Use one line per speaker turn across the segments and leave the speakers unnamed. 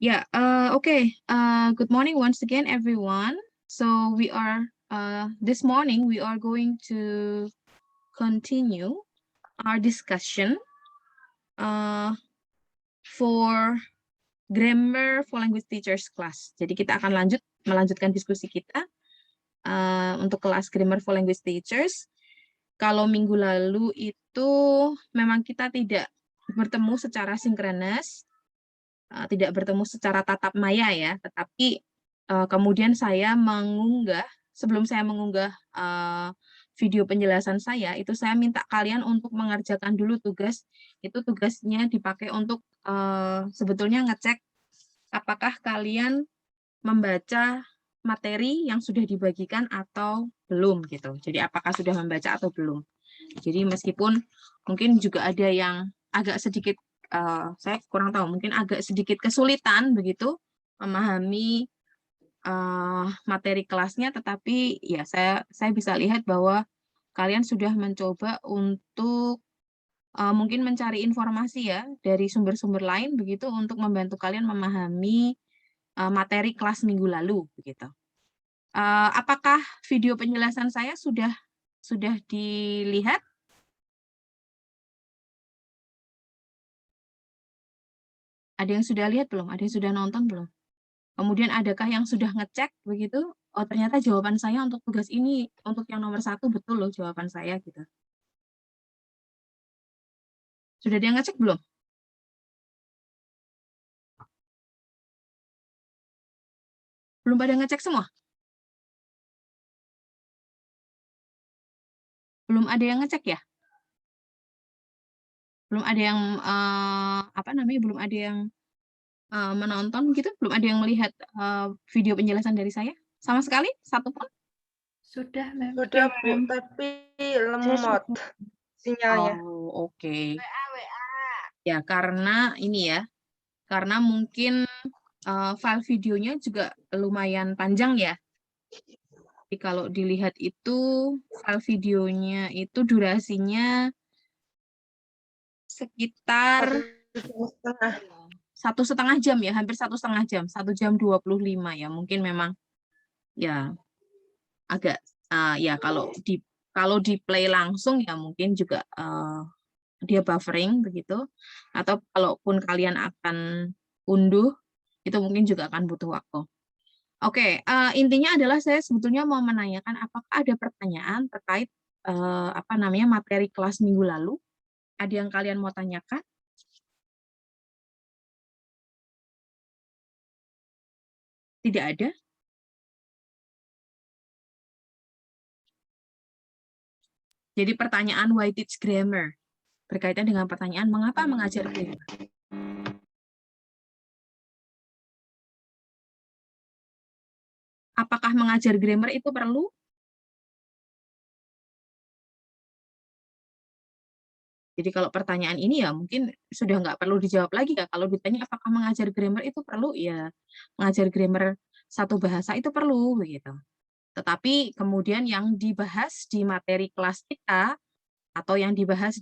Yeah, okay. Good morning once again, everyone. So this morning we are going to continue our discussion uh, for grammar for language teachers class. Jadi kita akan melanjutkan diskusi kita untuk kelas grammar for language teachers. Kalau minggu lalu itu memang kita tidak bertemu secara sinkronis, tidak bertemu secara tatap maya ya, tetapi kemudian sebelum saya mengunggah video penjelasan saya, itu saya minta kalian untuk mengerjakan dulu tugas. Itu tugasnya dipakai untuk sebetulnya ngecek apakah kalian membaca materi yang sudah dibagikan atau belum gitu. Jadi apakah sudah membaca atau belum. Jadi meskipun mungkin juga ada yang agak sedikit saya kurang tahu, mungkin agak sedikit kesulitan begitu memahami materi kelasnya, tetapi ya saya bisa lihat bahwa kalian sudah mencoba untuk mungkin mencari informasi ya dari sumber-sumber lain begitu untuk membantu kalian memahami materi kelas minggu lalu begitu. Apakah video penjelasan saya sudah dilihat? Ada yang sudah lihat belum? Ada yang sudah nonton belum? Kemudian adakah yang sudah ngecek begitu? Oh, ternyata jawaban saya untuk tugas ini, untuk yang nomor 1 betul loh jawaban saya gitu. Sudah ada yang ngecek belum? Belum pada ngecek semua? Belum ada yang ngecek ya? Belum ada yang belum ada yang menonton gitu? Belum ada yang melihat video penjelasan dari saya? Sama sekali? Satu pun?
Sudah, Mem.
Sudah, Bu, tapi lemot sinyalnya.
Oh, oke. Ya, karena ini ya, karena mungkin file videonya juga lumayan panjang ya. Jadi kalau dilihat itu file videonya itu durasinya sekitar
1,5
1,5 jam ya, hampir 1,5 jam, 1 jam 25 ya. Mungkin memang ya agak ya kalau di play langsung ya mungkin juga dia buffering begitu. Atau kalaupun kalian akan unduh itu mungkin juga akan butuh waktu. Oke, intinya adalah saya sebetulnya mau menanyakan apakah ada pertanyaan terkait materi kelas minggu lalu? Ada yang kalian mau tanyakan? Tidak ada? Jadi pertanyaan why teach grammar berkaitan dengan pertanyaan mengapa mengajar grammar? Apakah mengajar grammar itu perlu? Jadi kalau pertanyaan ini ya mungkin sudah nggak perlu dijawab lagi ya. Kalau ditanya apakah mengajar grammar itu perlu, ya mengajar grammar satu bahasa itu perlu begitu. Tetapi kemudian yang dibahas di materi kelas kita atau yang dibahas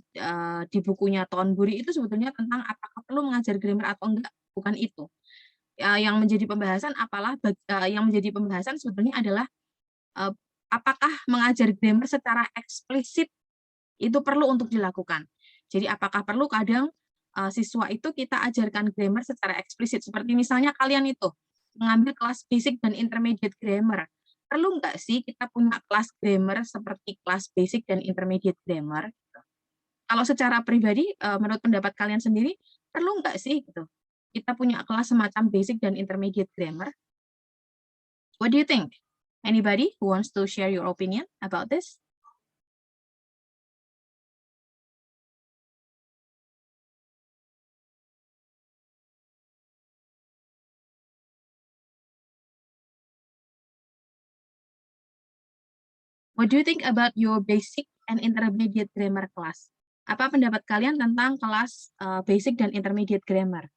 di bukunya Thornbury itu sebetulnya tentang apakah perlu mengajar grammar atau enggak, bukan itu. Yang menjadi pembahasan yang menjadi pembahasan sebetulnya adalah eh, apakah mengajar grammar secara eksplisit itu perlu untuk dilakukan. Jadi apakah perlu kadang siswa itu kita ajarkan grammar secara eksplisit, seperti misalnya kalian itu mengambil kelas basic dan intermediate grammar. Perlu nggak sih kita punya kelas grammar seperti kelas basic dan intermediate grammar? Kalau secara pribadi, menurut pendapat kalian sendiri, perlu nggak sih gitu? Kita punya kelas semacam basic dan intermediate grammar? What do you think? Anybody who wants to share your opinion about this? What do you think about your basic and intermediate grammar class? Apa pendapat kalian tentang kelas basic dan intermediate grammar?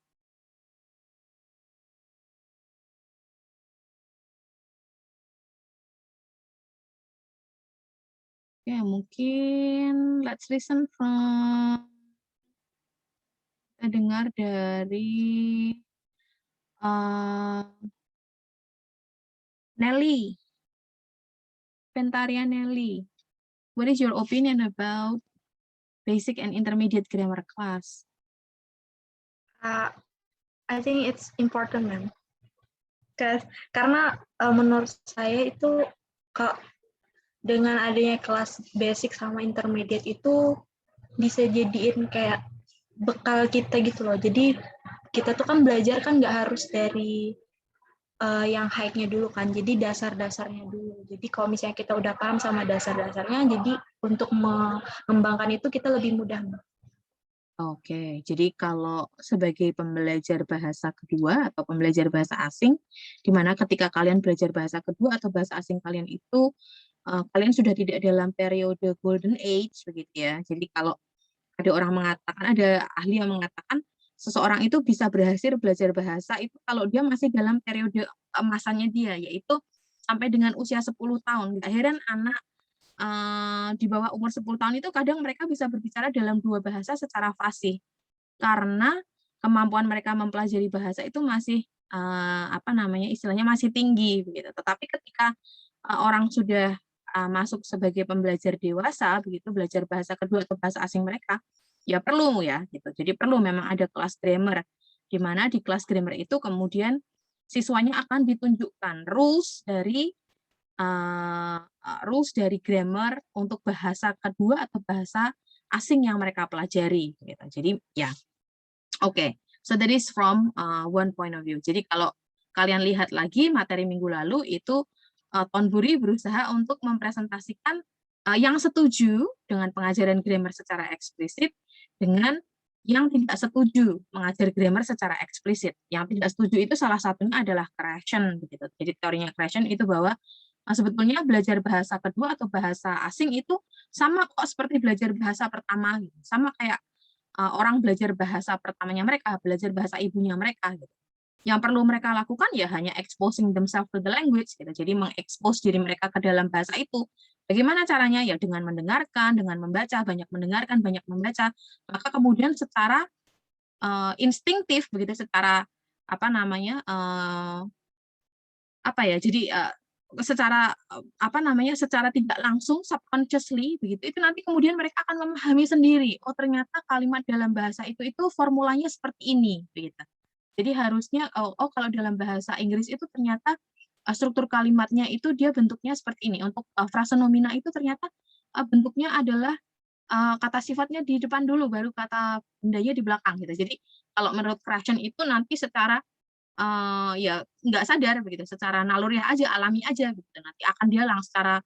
Ya, mungkin let's listen from kita dengar dari Nelly, Pentaria Nelly, what is your opinion about basic and intermediate grammar class?
I think it's important, ma'am. Karena menurut saya itu dengan adanya kelas basic sama intermediate itu bisa jadiin kayak bekal kita gitu loh. Jadi kita tuh kan belajar kan nggak harus dari yang high-nya dulu kan. Jadi dasar-dasarnya dulu. Jadi kalau misalnya kita udah paham sama dasar-dasarnya, jadi untuk mengembangkan itu kita lebih mudah.
Oke, jadi kalau sebagai pembelajar bahasa kedua atau pembelajar bahasa asing, di mana ketika kalian belajar bahasa kedua atau bahasa asing kalian itu, kalian sudah tidak dalam periode golden age, begitu ya. Jadi kalau ada orang mengatakan, ada ahli yang mengatakan, seseorang itu bisa berhasil belajar bahasa itu kalau dia masih dalam periode masanya dia, yaitu sampai dengan usia 10 tahun. Akhirnya anak di bawah umur 10 tahun itu kadang mereka bisa berbicara dalam 2 bahasa secara fasih. Karena kemampuan mereka mempelajari bahasa itu masih, istilahnya masih tinggi begitu. Tetapi ketika, orang sudah, masuk sebagai pembelajar dewasa begitu, belajar bahasa kedua atau bahasa asing mereka, ya perlu ya gitu. Jadi perlu memang ada kelas grammar, di mana di kelas grammar itu kemudian siswanya akan ditunjukkan rules dari grammar untuk bahasa kedua atau bahasa asing yang mereka pelajari gitu. Jadi ya, oke. So that is from one point of view. Jadi kalau kalian lihat lagi materi minggu lalu itu Tonburi berusaha untuk mempresentasikan yang setuju dengan pengajaran grammar secara eksplisit dengan yang tidak setuju mengajar grammar secara eksplisit. Yang tidak setuju itu salah satunya adalah Krashen begitu. Jadi teorinya Krashen itu bahwa sebetulnya belajar bahasa kedua atau bahasa asing itu sama kok seperti belajar bahasa pertama, gitu. Sama kayak orang belajar bahasa pertamanya mereka, belajar bahasa ibunya mereka. Gitu. Yang perlu mereka lakukan ya hanya exposing themselves to the language, gitu. Jadi mengekspos diri mereka ke dalam bahasa itu. Bagaimana caranya? Ya dengan mendengarkan, dengan membaca, banyak mendengarkan, banyak membaca. Maka kemudian secara instingtif, begitu, secara jadi secara tidak langsung subconsciously begitu itu nanti kemudian mereka akan memahami sendiri, oh ternyata kalimat dalam bahasa itu formulanya seperti ini begitu. Jadi harusnya kalau dalam bahasa Inggris itu ternyata struktur kalimatnya itu dia bentuknya seperti ini. Untuk frase nomina itu ternyata bentuknya adalah kata sifatnya di depan dulu baru kata bendanya di belakang gitu. Jadi kalau menurut Krashen itu nanti secara ya nggak sadar begitu, secara naluriah aja, alami aja gitu. Nanti akan dia langsung secara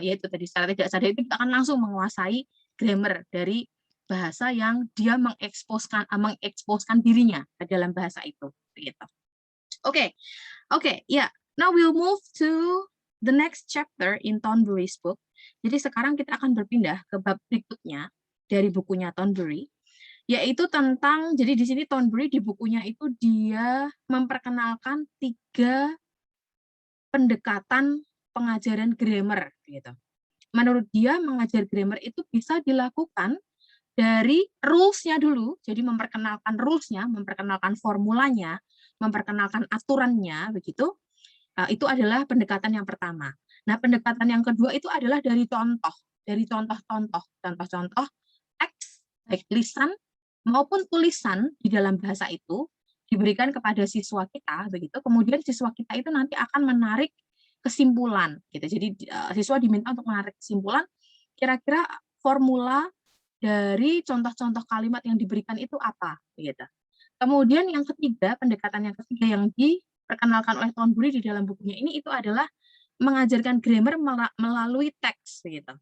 ya itu tadi secara tidak sadar itu akan langsung menguasai grammar dari bahasa yang dia mengeksposkan dirinya ke dalam bahasa itu begitu. Oke, ya. Now we'll move to the next chapter in Tonbury's book. Jadi sekarang kita akan berpindah ke bab berikutnya dari bukunya Tonbury, yaitu tentang, jadi di sini Tonbury di bukunya itu dia memperkenalkan 3 pendekatan pengajaran grammar gitu. Menurut dia mengajar grammar itu bisa dilakukan dari rules-nya dulu, jadi memperkenalkan rules-nya, memperkenalkan formulanya, memperkenalkan aturannya begitu. Itu adalah pendekatan yang pertama. Nah, pendekatan yang kedua itu adalah dari contoh-contoh teks baik lisan maupun tulisan di dalam bahasa itu diberikan kepada siswa kita begitu, kemudian siswa kita itu nanti akan menarik kesimpulan gitu. Jadi siswa diminta untuk menarik kesimpulan kira-kira formula dari contoh-contoh kalimat yang diberikan itu apa gitu. Kemudian yang ketiga, pendekatan yang ketiga yang diperkenalkan oleh Tonbury di dalam bukunya ini itu adalah mengajarkan grammar melalui teks gitu.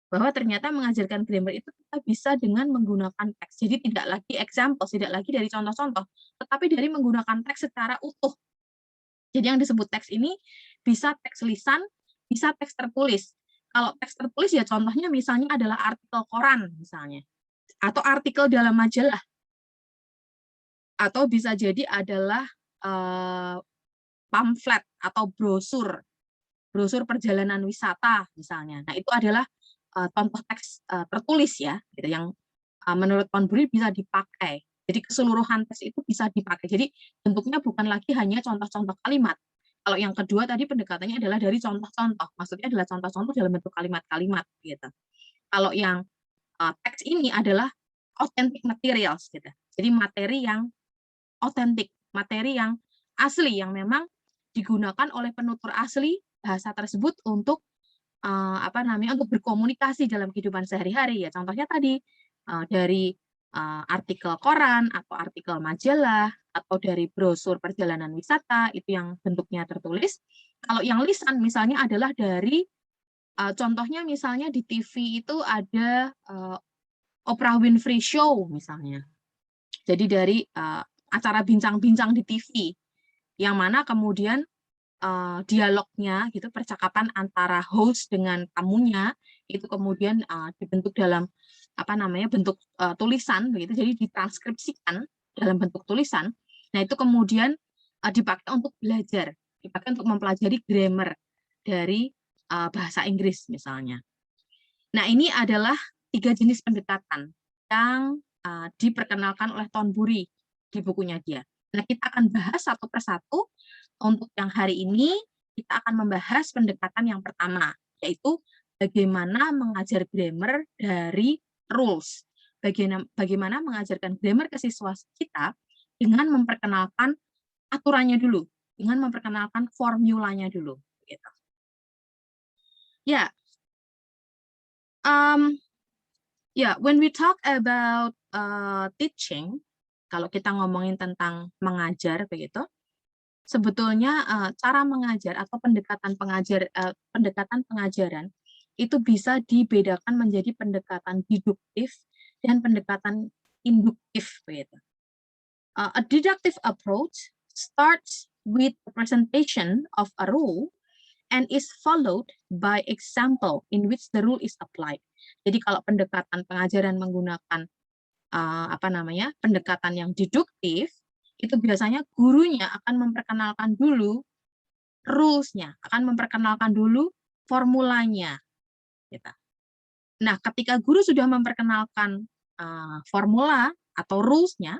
Bahwa ternyata mengajarkan grammar itu kita bisa dengan menggunakan teks. Jadi tidak lagi example, tidak lagi dari contoh-contoh, tetapi dari menggunakan teks secara utuh. Jadi yang disebut teks ini bisa teks lisan, bisa teks tertulis. Kalau teks tertulis ya contohnya misalnya adalah artikel koran misalnya, atau artikel dalam majalah, atau bisa jadi adalah pamflet atau brosur perjalanan wisata misalnya. Nah itu adalah contoh teks tertulis ya, gitu, yang menurut Tonbury bisa dipakai Jadi keseluruhan tes itu bisa dipakai. Jadi bentuknya bukan lagi hanya contoh-contoh kalimat. Kalau yang kedua tadi pendekatannya adalah dari contoh-contoh. Maksudnya adalah contoh-contoh dalam bentuk kalimat-kalimat gitu. Kalau yang teks ini adalah authentic materials gitu. Jadi materi yang otentik, materi yang asli yang memang digunakan oleh penutur asli bahasa tersebut untuk untuk berkomunikasi dalam kehidupan sehari-hari ya. Contohnya tadi dari artikel koran atau artikel majalah atau dari brosur perjalanan wisata itu yang bentuknya tertulis. Kalau yang lisan misalnya adalah dari contohnya misalnya di TV itu ada Oprah Winfrey Show misalnya. Jadi dari acara bincang-bincang di TV yang mana kemudian dialognya gitu, percakapan antara host dengan tamunya itu kemudian dibentuk dalam bentuk tulisan begitu, jadi ditranskripsikan dalam bentuk tulisan. Nah itu kemudian dipakai untuk belajar, dipakai untuk mempelajari grammar dari bahasa Inggris misalnya. Nah ini adalah 3 jenis pendekatan yang diperkenalkan oleh Thornbury di bukunya dia. Nah kita akan bahas satu persatu. Untuk yang hari ini, kita akan membahas pendekatan yang pertama, yaitu bagaimana mengajar grammar dari rules. Bagaimana mengajarkan grammar ke siswa kita dengan memperkenalkan aturannya dulu, dengan memperkenalkan formulanya dulu. Gitu. Ya, when we talk about teaching, kalau kita ngomongin tentang mengajar begitu, sebetulnya cara mengajar atau pendekatan pengajaran itu bisa dibedakan menjadi pendekatan deduktif dan pendekatan induktif begitu. A deductive approach starts with the presentation of a rule and is followed by example in which the rule is applied. Jadi kalau pendekatan pengajaran menggunakan pendekatan yang deduktif, itu biasanya gurunya akan memperkenalkan dulu rules-nya, akan memperkenalkan dulu formulanya. Gitu. Nah, ketika guru sudah memperkenalkan formula atau rules-nya,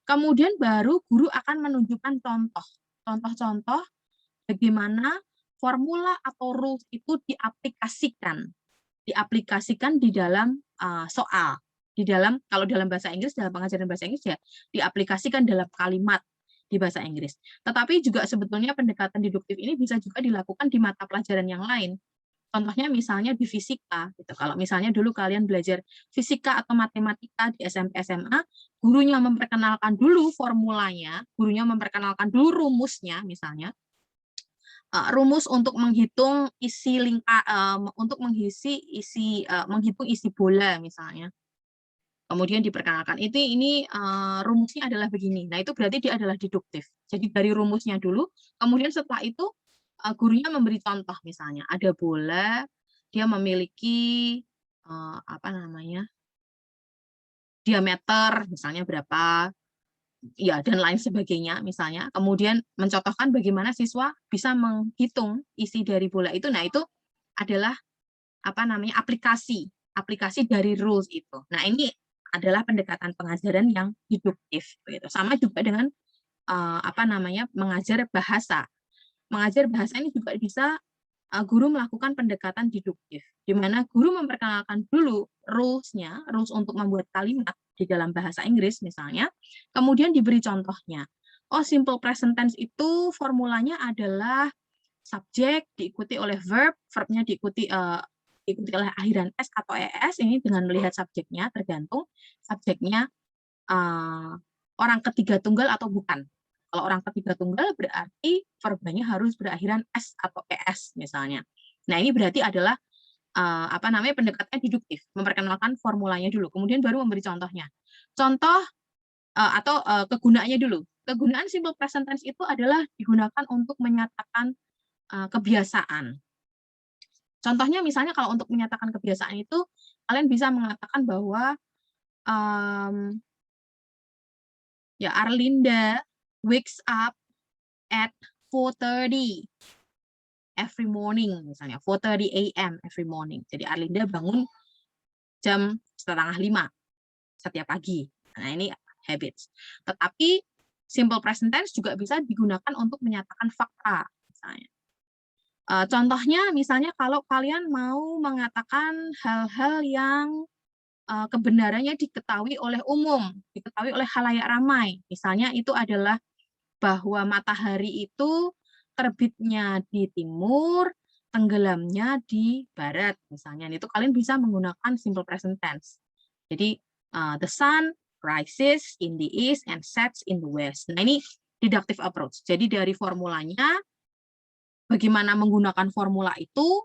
kemudian baru guru akan menunjukkan contoh-contoh bagaimana formula atau rules itu diaplikasikan di dalam soal. Kalau dalam bahasa Inggris, dalam pengajaran bahasa Inggris ya diaplikasikan dalam kalimat di bahasa Inggris. Tetapi juga sebetulnya pendekatan deduktif ini bisa juga dilakukan di mata pelajaran yang lain. Contohnya misalnya di fisika gitu. Kalau misalnya dulu kalian belajar fisika atau matematika di SMP SMA, gurunya memperkenalkan dulu formulanya, gurunya memperkenalkan dulu rumusnya misalnya. Rumus untuk menghitung menghitung isi bola misalnya. Kemudian diperkenalkan ini rumusnya adalah begini. Nah itu berarti dia adalah deduktif. Jadi dari rumusnya dulu, kemudian setelah itu gurunya memberi contoh misalnya ada bola, dia memiliki diameter misalnya berapa, ya dan lain sebagainya misalnya. Kemudian mencontohkan bagaimana siswa bisa menghitung isi dari bola itu. Nah itu adalah aplikasi dari rules itu. Nah ini adalah pendekatan pengajaran yang deduktif begitu. Sama juga dengan mengajar bahasa. Mengajar bahasa ini juga bisa guru melakukan pendekatan deduktif, di mana guru memperkenalkan dulu rules untuk membuat kalimat di dalam bahasa Inggris misalnya, kemudian diberi contohnya. Oh, simple present tense itu formulanya adalah subjek diikuti oleh verb, verbnya diikuti oleh akhiran s atau es, ini dengan melihat subjeknya, tergantung subjeknya orang ketiga tunggal atau bukan. Kalau orang ketiga tunggal berarti verbanya harus berakhiran s atau es misalnya. Nah ini berarti adalah pendekatannya deduktif, memperkenalkan formulanya dulu, kemudian baru memberi contohnya. Contoh atau kegunaannya dulu. Kegunaan simple present tense itu adalah digunakan untuk menyatakan kebiasaan. Contohnya misalnya kalau untuk menyatakan kebiasaan itu, kalian bisa mengatakan bahwa Arlinda wakes up at 4:30 every morning, misalnya 4:30 a.m. every morning. Jadi Arlinda bangun jam 4:30 setiap pagi. Nah ini habits. Tetapi simple present tense juga bisa digunakan untuk menyatakan fakta, misalnya. Contohnya, misalnya kalau kalian mau mengatakan hal-hal yang kebenarannya diketahui oleh umum, diketahui oleh khalayak ramai. Misalnya itu adalah bahwa matahari itu terbitnya di timur, tenggelamnya di barat, misalnya. Itu kalian bisa menggunakan simple present tense. Jadi, the sun rises in the east and sets in the west. Nah, ini deductive approach. Jadi dari formulanya, bagaimana menggunakan formula itu,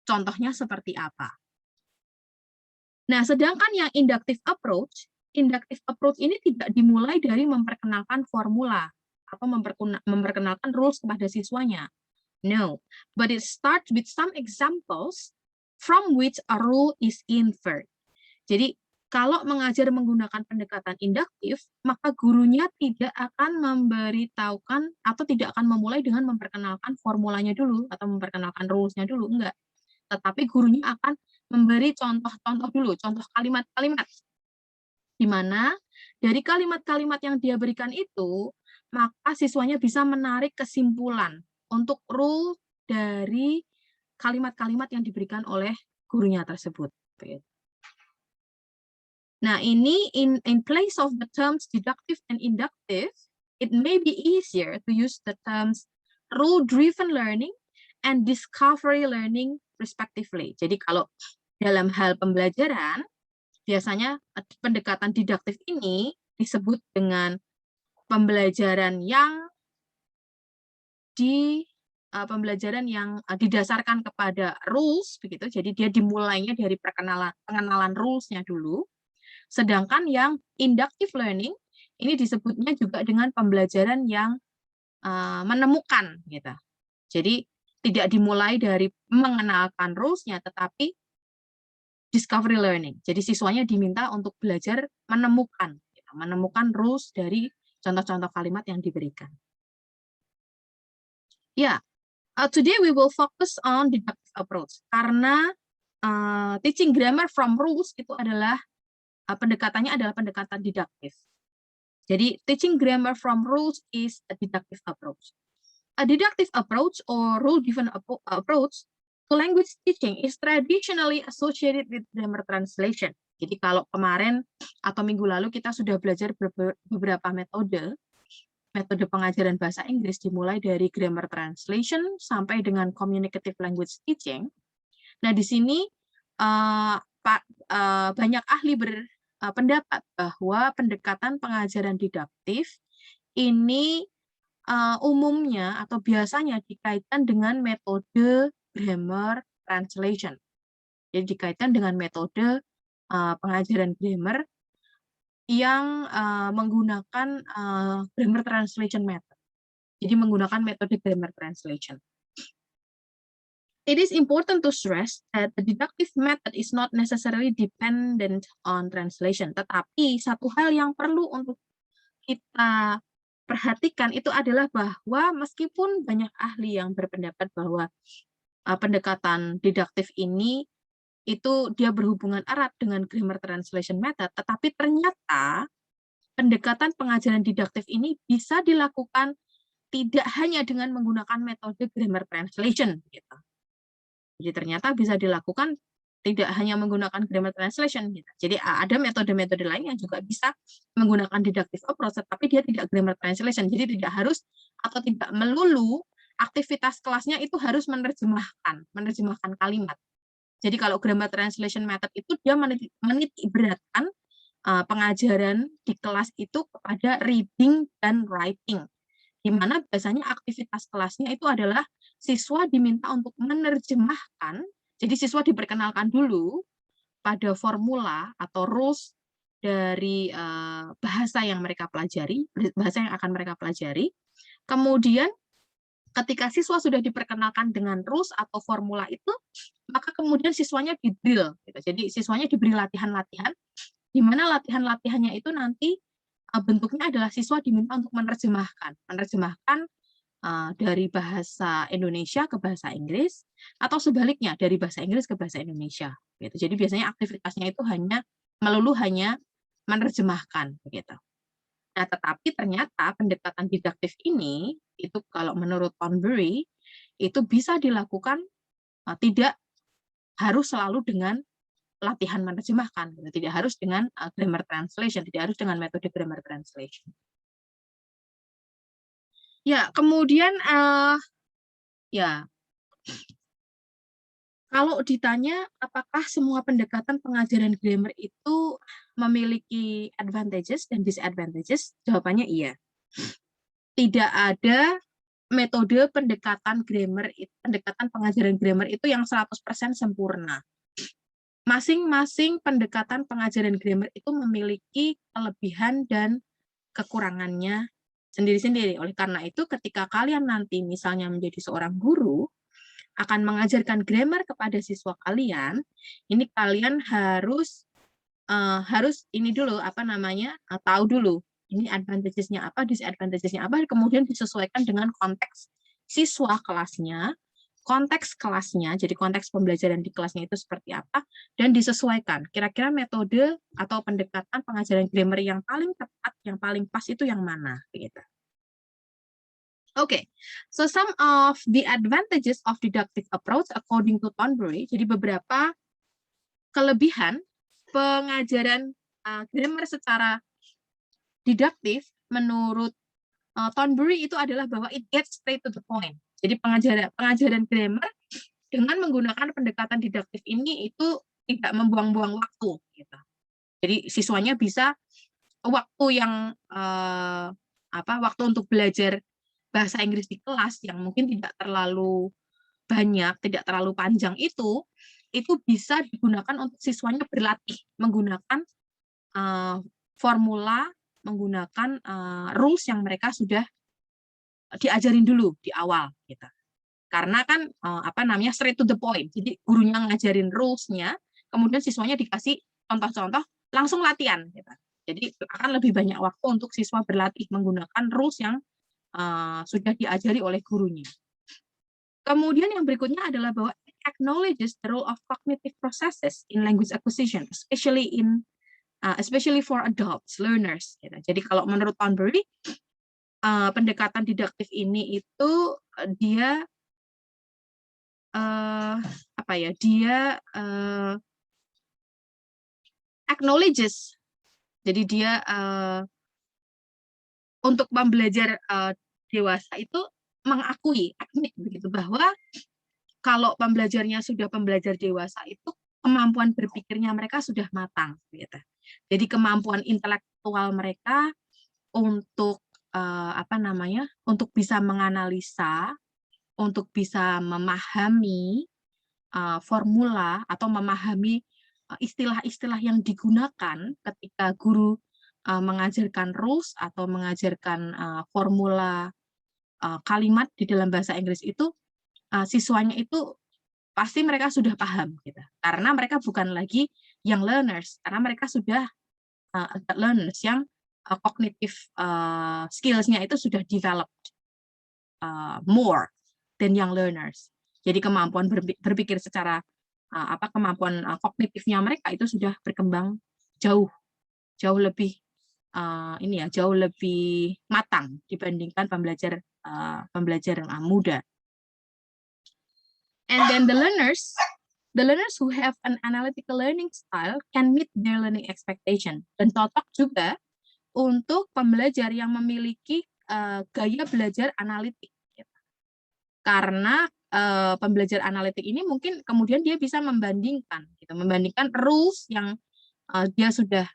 contohnya seperti apa. Nah, sedangkan yang inductive approach ini tidak dimulai dari memperkenalkan formula atau memperkenalkan rules kepada siswanya. No, but it starts with some examples from which a rule is inferred. Jadi, kalau mengajar menggunakan pendekatan induktif, maka gurunya tidak akan memberitahukan atau tidak akan memulai dengan memperkenalkan formulanya dulu atau memperkenalkan rules-nya dulu, enggak. Tetapi gurunya akan memberi contoh-contoh dulu, contoh kalimat-kalimat. Di mana dari kalimat-kalimat yang dia berikan itu, maka siswanya bisa menarik kesimpulan untuk rule dari kalimat-kalimat yang diberikan oleh gurunya tersebut. Nah, ini in place of the terms deductive and inductive, it may be easier to use the terms rule-driven learning and discovery learning respectively. Jadi kalau dalam hal pembelajaran, biasanya pendekatan didaktif ini disebut dengan pembelajaran yang didasarkan kepada rules, begitu. Jadi dia dimulainya dari pengenalan rules-nya dulu. Sedangkan yang inductive learning ini disebutnya juga dengan pembelajaran yang menemukan, gitu. Jadi tidak dimulai dari mengenalkan rules-nya, tetapi discovery learning. Jadi siswanya diminta untuk belajar menemukan rules dari contoh-contoh kalimat yang diberikan. Ya, today we will focus on deductive approach karena teaching grammar from rules itu adalah pendekatannya adalah pendekatan didaktif. Jadi teaching grammar from rules is a deductive approach. A deductive approach or rule-driven approach to language teaching is traditionally associated with grammar translation. Jadi kalau kemarin atau minggu lalu kita sudah belajar beberapa metode pengajaran bahasa Inggris dimulai dari grammar translation sampai dengan communicative language teaching. Nah, di sini banyak ahli berpendapat bahwa pendekatan pengajaran didaktif ini umumnya atau biasanya dikaitkan dengan metode grammar translation. Jadi dikaitkan dengan metode pengajaran grammar yang menggunakan grammar translation method. Jadi menggunakan metode grammar translation. It is important to stress that the deductive method is not necessarily dependent on translation. Tetapi satu hal yang perlu untuk kita perhatikan itu adalah bahwa meskipun banyak ahli yang berpendapat bahwa pendekatan didaktif ini itu dia berhubungan erat dengan grammar translation method, tetapi ternyata pendekatan pengajaran didaktif ini bisa dilakukan tidak hanya dengan menggunakan metode grammar translation, gitu. Jadi ternyata bisa dilakukan tidak hanya menggunakan grammar translation, gitu. Jadi ada metode-metode lain yang juga bisa menggunakan deductive approach, tapi dia tidak grammar translation. Jadi tidak harus atau tidak melulu aktivitas kelasnya itu harus menerjemahkan kalimat. Jadi kalau grammar translation method itu dia menitik beratkan pengajaran di kelas itu kepada reading dan writing, di mana biasanya aktivitas kelasnya itu adalah siswa diminta untuk menerjemahkan. Jadi siswa diperkenalkan dulu pada formula atau rules dari bahasa yang mereka pelajari, bahasa yang akan mereka pelajari. Kemudian ketika siswa sudah diperkenalkan dengan rules atau formula itu, maka kemudian siswanya di-drill. Gitu. Jadi siswanya diberi latihan-latihan, di mana latihan-latihannya itu nanti bentuknya adalah siswa diminta untuk menerjemahkan dari bahasa Indonesia ke bahasa Inggris, atau sebaliknya dari bahasa Inggris ke bahasa Indonesia. Gitu. Jadi biasanya aktivitasnya itu hanya menerjemahkan, begitu. Nah, tetapi ternyata pendekatan didaktif ini, itu kalau menurut Thornbury, itu bisa dilakukan tidak harus selalu dengan latihan menerjemahkan, tidak harus dengan grammar translation, tidak harus dengan metode grammar translation. Ya, kemudian ya, kalau ditanya apakah semua pendekatan pengajaran grammar itu memiliki advantages dan disadvantages, jawabannya iya. Tidak ada metode pendekatan grammar, pendekatan pengajaran grammar itu yang 100% sempurna. Masing-masing pendekatan pengajaran grammar itu memiliki kelebihan dan kekurangannya sendiri-sendiri. Oleh karena itu, ketika kalian nanti misalnya menjadi seorang guru, akan mengajarkan grammar kepada siswa kalian, ini kalian harus ini dulu tahu dulu ini advantages-nya apa, disadvantages-nya apa, kemudian disesuaikan dengan konteks siswa kelasnya, konteks kelasnya, jadi konteks pembelajaran di kelasnya itu seperti apa, dan disesuaikan. Kira-kira metode atau pendekatan pengajaran grammar yang paling tepat, yang paling pas itu yang mana, begitu. Okay, so some of the advantages of deductive approach according to Thornbury, jadi beberapa kelebihan pengajaran grammar secara didaktif menurut Thornbury itu adalah bahwa it gets straight to the point. Jadi pengajaran grammar dengan menggunakan pendekatan didaktif ini itu tidak membuang-buang waktu. Gitu. Jadi siswanya bisa waktu yang waktu untuk belajar bahasa Inggris di kelas yang mungkin tidak terlalu banyak, tidak terlalu panjang itu bisa digunakan untuk siswanya berlatih menggunakan formula, menggunakan rules yang mereka sudah diajarin dulu di awal, gitu. Karena kan straight to the point. Jadi gurunya ngajarin rules-nya, kemudian siswanya dikasih contoh-contoh, langsung latihan, gitu. Jadi akan lebih banyak waktu untuk siswa berlatih menggunakan rules yang sudah diajari oleh gurunya. Kemudian yang berikutnya adalah bahwa it acknowledges the role of cognitive processes in language acquisition, especially for adults, learners. Gitu. Jadi kalau menurut Thornbury, pendekatan didaktif ini itu dia acknowledges. Jadi dia untuk pembelajar dewasa itu mengakui, admit begitu, bahwa kalau pembelajarnya sudah pembelajar dewasa itu kemampuan berpikirnya mereka sudah matang, gitu. Jadi kemampuan intelektual mereka untuk untuk bisa menganalisa, untuk bisa memahami formula atau memahami istilah-istilah yang digunakan ketika guru mengajarkan rules atau mengajarkan formula kalimat di dalam bahasa Inggris itu, siswanya itu pasti mereka sudah paham, gitu. Karena mereka bukan lagi young learners, karena mereka sudah adult learners yang cognitive skills-nya itu sudah developed more than young learners. Jadi kemampuan berpikir secara kemampuan kognitifnya mereka itu sudah berkembang jauh lebih jauh lebih matang dibandingkan pembelajar muda. And then the learners who have an analytical learning style can meet their learning expectation. Dan cocok juga untuk pembelajar yang memiliki gaya belajar analitik. Karena pembelajar analitik ini mungkin kemudian dia bisa membandingkan rules yang dia sudah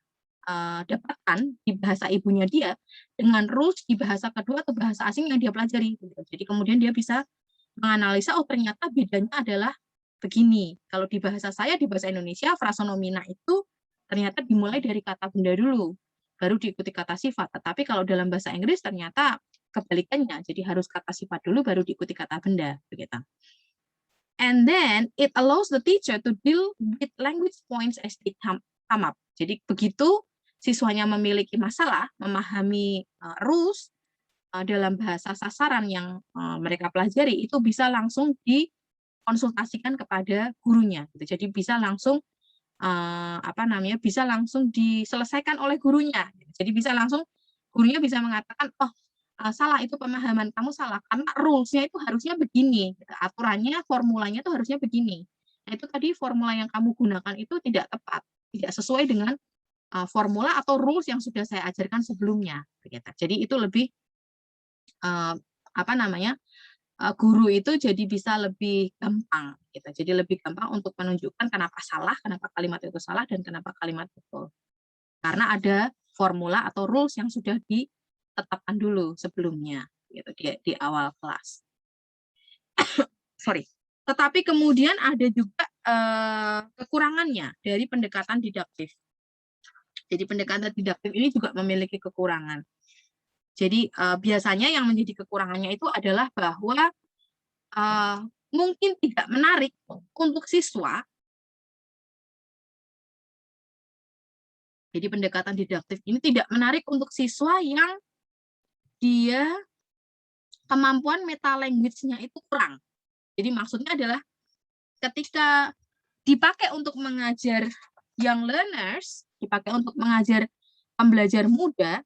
dapatkan di bahasa ibunya dia dengan rules di bahasa kedua atau bahasa asing yang dia pelajari. Jadi kemudian dia bisa menganalisa, oh ternyata bedanya adalah begini. Kalau di bahasa saya, di bahasa Indonesia, frasa nomina itu ternyata dimulai dari kata benda dulu, baru diikuti kata sifat. Tetapi kalau dalam bahasa Inggris ternyata kebalikannya, jadi harus kata sifat dulu, baru diikuti kata benda. Begitu. And then it allows the teacher to deal with language points as they come up. Jadi begitu siswanya memiliki masalah memahami rules dalam bahasa sasaran yang mereka pelajari, itu bisa langsung dikonsultasikan kepada gurunya. Jadi bisa langsung bisa langsung diselesaikan oleh gurunya. Jadi bisa langsung Gurunya bisa mengatakan, oh salah, itu pemahaman kamu salah, karena rules-nya itu harusnya begini, gitu. Aturannya, formulanya itu harusnya begini. Nah, itu tadi formula yang kamu gunakan itu tidak tepat, tidak sesuai dengan formula atau rules yang sudah saya ajarkan sebelumnya. Gitu. Jadi itu lebih guru itu jadi bisa lebih gampang, gitu. Jadi lebih gampang untuk menunjukkan kenapa salah, kenapa kalimat itu salah, dan kenapa kalimat betul. Karena ada formula atau rules yang sudah ditetapkan dulu sebelumnya, gitu, di awal kelas. Sorry. Tetapi kemudian ada juga kekurangannya dari pendekatan didaktif. Jadi pendekatan didaktif ini juga memiliki kekurangan. Jadi biasanya yang menjadi kekurangannya itu adalah bahwa mungkin tidak menarik untuk siswa. Jadi pendekatan didaktif ini tidak menarik untuk siswa yang dia kemampuan meta language-nya itu kurang. Jadi maksudnya adalah ketika dipakai untuk mengajar young learners, dipakai untuk mengajar pembelajar muda,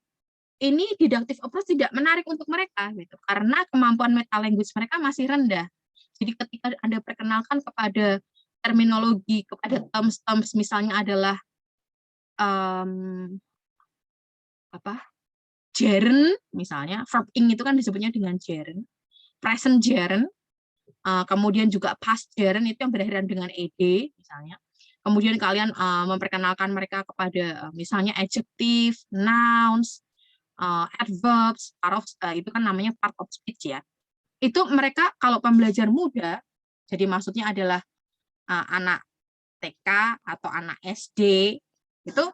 ini didaktif approach tidak menarik untuk mereka, gitu, karena kemampuan meta language mereka masih rendah. Jadi ketika Anda perkenalkan kepada terminologi, kepada terms-terms misalnya adalah gerund, misalnya verb ing itu kan disebutnya dengan gerund, present gerund, kemudian juga past gerund itu yang berakhiran dengan ed misalnya. Kemudian kalian memperkenalkan mereka kepada misalnya adjective, nouns, adverbs, itu kan namanya part of speech ya. Itu mereka kalau pembelajar muda, jadi maksudnya adalah anak TK atau anak SD, itu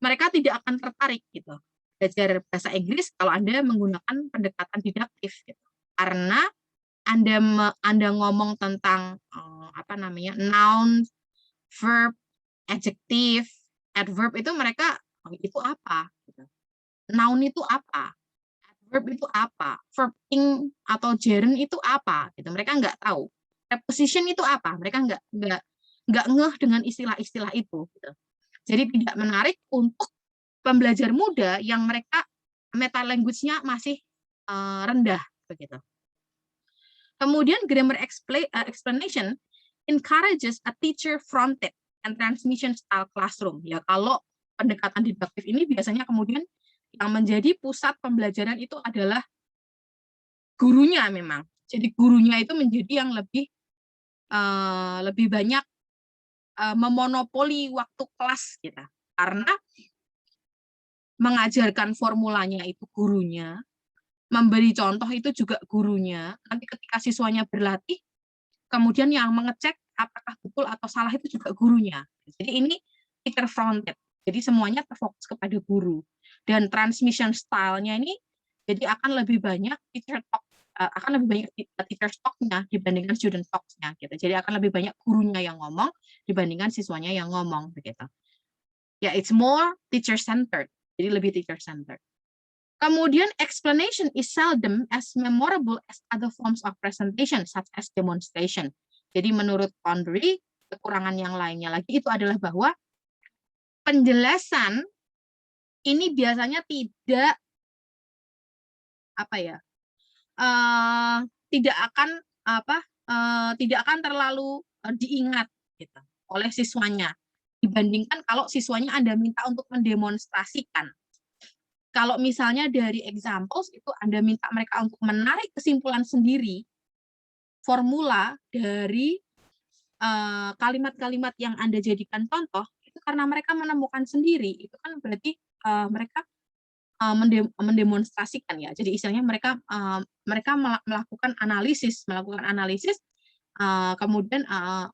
mereka tidak akan tertarik gitu belajar bahasa Inggris kalau Anda menggunakan pendekatan didaktif gitu. Karena Anda ngomong tentang noun, verb, adjective, adverb itu mereka itu apa gitu. Noun itu apa? Adverb itu apa? Verb ing atau gerund itu apa? Gitu. Mereka nggak tahu. Preposition itu apa? Mereka nggak ngeh dengan istilah-istilah itu. Gitu. Jadi tidak menarik untuk pembelajar muda yang mereka meta language-nya masih rendah begitu. Kemudian grammar explanation encourages a teacher-fronted and transmission style classroom. Ya, kalau pendekatan didaktif ini biasanya kemudian yang menjadi pusat pembelajaran itu adalah gurunya memang. Jadi gurunya itu menjadi yang lebih banyak memonopoli waktu kelas kita. Karena mengajarkan formulanya itu gurunya, memberi contoh itu juga gurunya. Nanti ketika siswanya berlatih, kemudian yang mengecek apakah betul atau salah itu juga gurunya. Jadi ini teacher fronted. Jadi semuanya terfokus kepada guru. Dan transmission style-nya ini jadi akan lebih banyak teacher talk, akan lebih banyak teacher talk-nya dibandingkan student talk-nya gitu. Jadi akan lebih banyak gurunya yang ngomong dibandingkan siswanya yang ngomong begitu. Ya, it's more teacher centered. Jadi lebih teacher centered. Kemudian explanation is seldom as memorable as other forms of presentation such as demonstration. Jadi menurut Pondry, kekurangan yang lainnya lagi itu adalah bahwa penjelasan ini biasanya tidak tidak akan terlalu diingat gitu oleh siswanya dibandingkan kalau siswanya Anda minta untuk mendemonstrasikan. Kalau misalnya dari examples itu Anda minta mereka untuk menarik kesimpulan sendiri, formula dari kalimat-kalimat yang Anda jadikan contoh, itu karena mereka menemukan sendiri, itu kan berarti mereka mendemonstrasikan ya. Jadi istilahnya mereka melakukan analisis, kemudian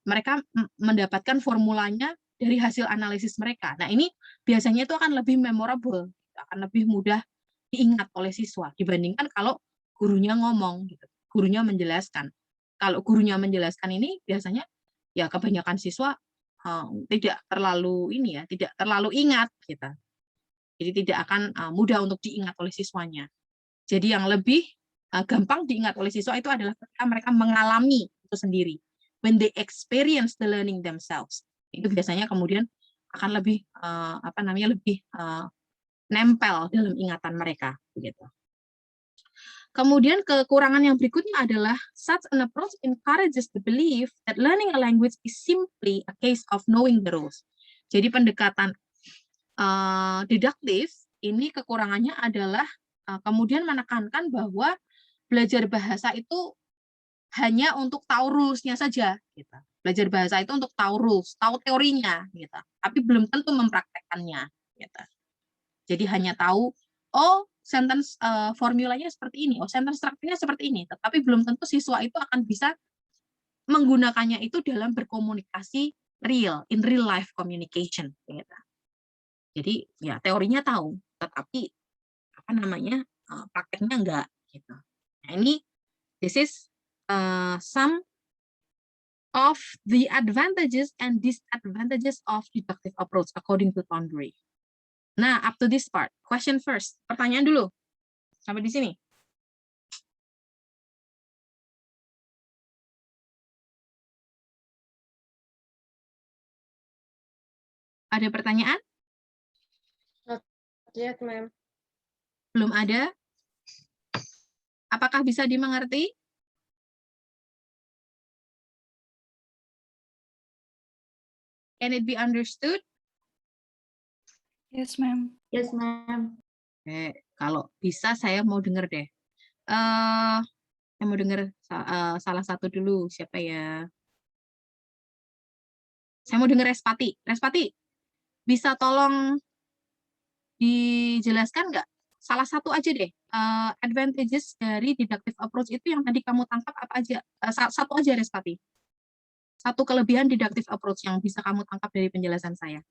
mereka mendapatkan formulanya dari hasil analisis mereka. Nah ini biasanya itu akan lebih memorable, akan lebih mudah diingat oleh siswa dibandingkan kalau gurunya ngomong, gitu. Gurunya menjelaskan. Kalau gurunya menjelaskan ini biasanya ya kebanyakan siswa tidak terlalu ingat gitu. Jadi tidak akan mudah untuk diingat oleh siswanya. Jadi yang lebih gampang diingat oleh siswa itu adalah ketika mereka mengalami itu sendiri. When they experience the learning themselves. Itu biasanya kemudian akan lebih lebih nempel dalam ingatan mereka, begitu. Kemudian kekurangan yang berikutnya adalah such an approach encourages the belief that learning a language is simply a case of knowing the rules. Jadi pendekatan didaktif ini kekurangannya adalah kemudian menekankan bahwa belajar bahasa itu hanya untuk tahu rules-nya saja. Gitu. Belajar bahasa itu untuk tahu rules, tahu teorinya, gitu. Tapi belum tentu mempraktekkannya. Gitu. Jadi hanya tahu, oh sentence formulanya seperti ini, oh sentence structure-nya seperti ini, tetapi belum tentu siswa itu akan bisa menggunakannya itu dalam berkomunikasi in real life communication. Gitu. Jadi ya teorinya tahu, tetapi apa namanya prakteknya enggak. Gitu. Nah ini this is some of the advantages and disadvantages of deductive approach according to Thornbury. Nah, up to this part. Question first. Pertanyaan dulu. Sampai di sini. Ada pertanyaan?
Yes, ma'am.
Belum ada? Apakah bisa dimengerti? Can it be understood?
Yes, ma'am.
Yes, ma'am.
Oke, kalau bisa saya mau dengar deh. Saya mau dengar salah satu dulu. Siapa ya? Saya mau dengar Respati. Respati, bisa tolong dijelaskan nggak? Salah satu aja deh. Advantages dari deductive approach itu yang tadi kamu tangkap apa aja? Satu aja, Respati. Satu kelebihan deductive approach yang bisa kamu tangkap dari penjelasan saya.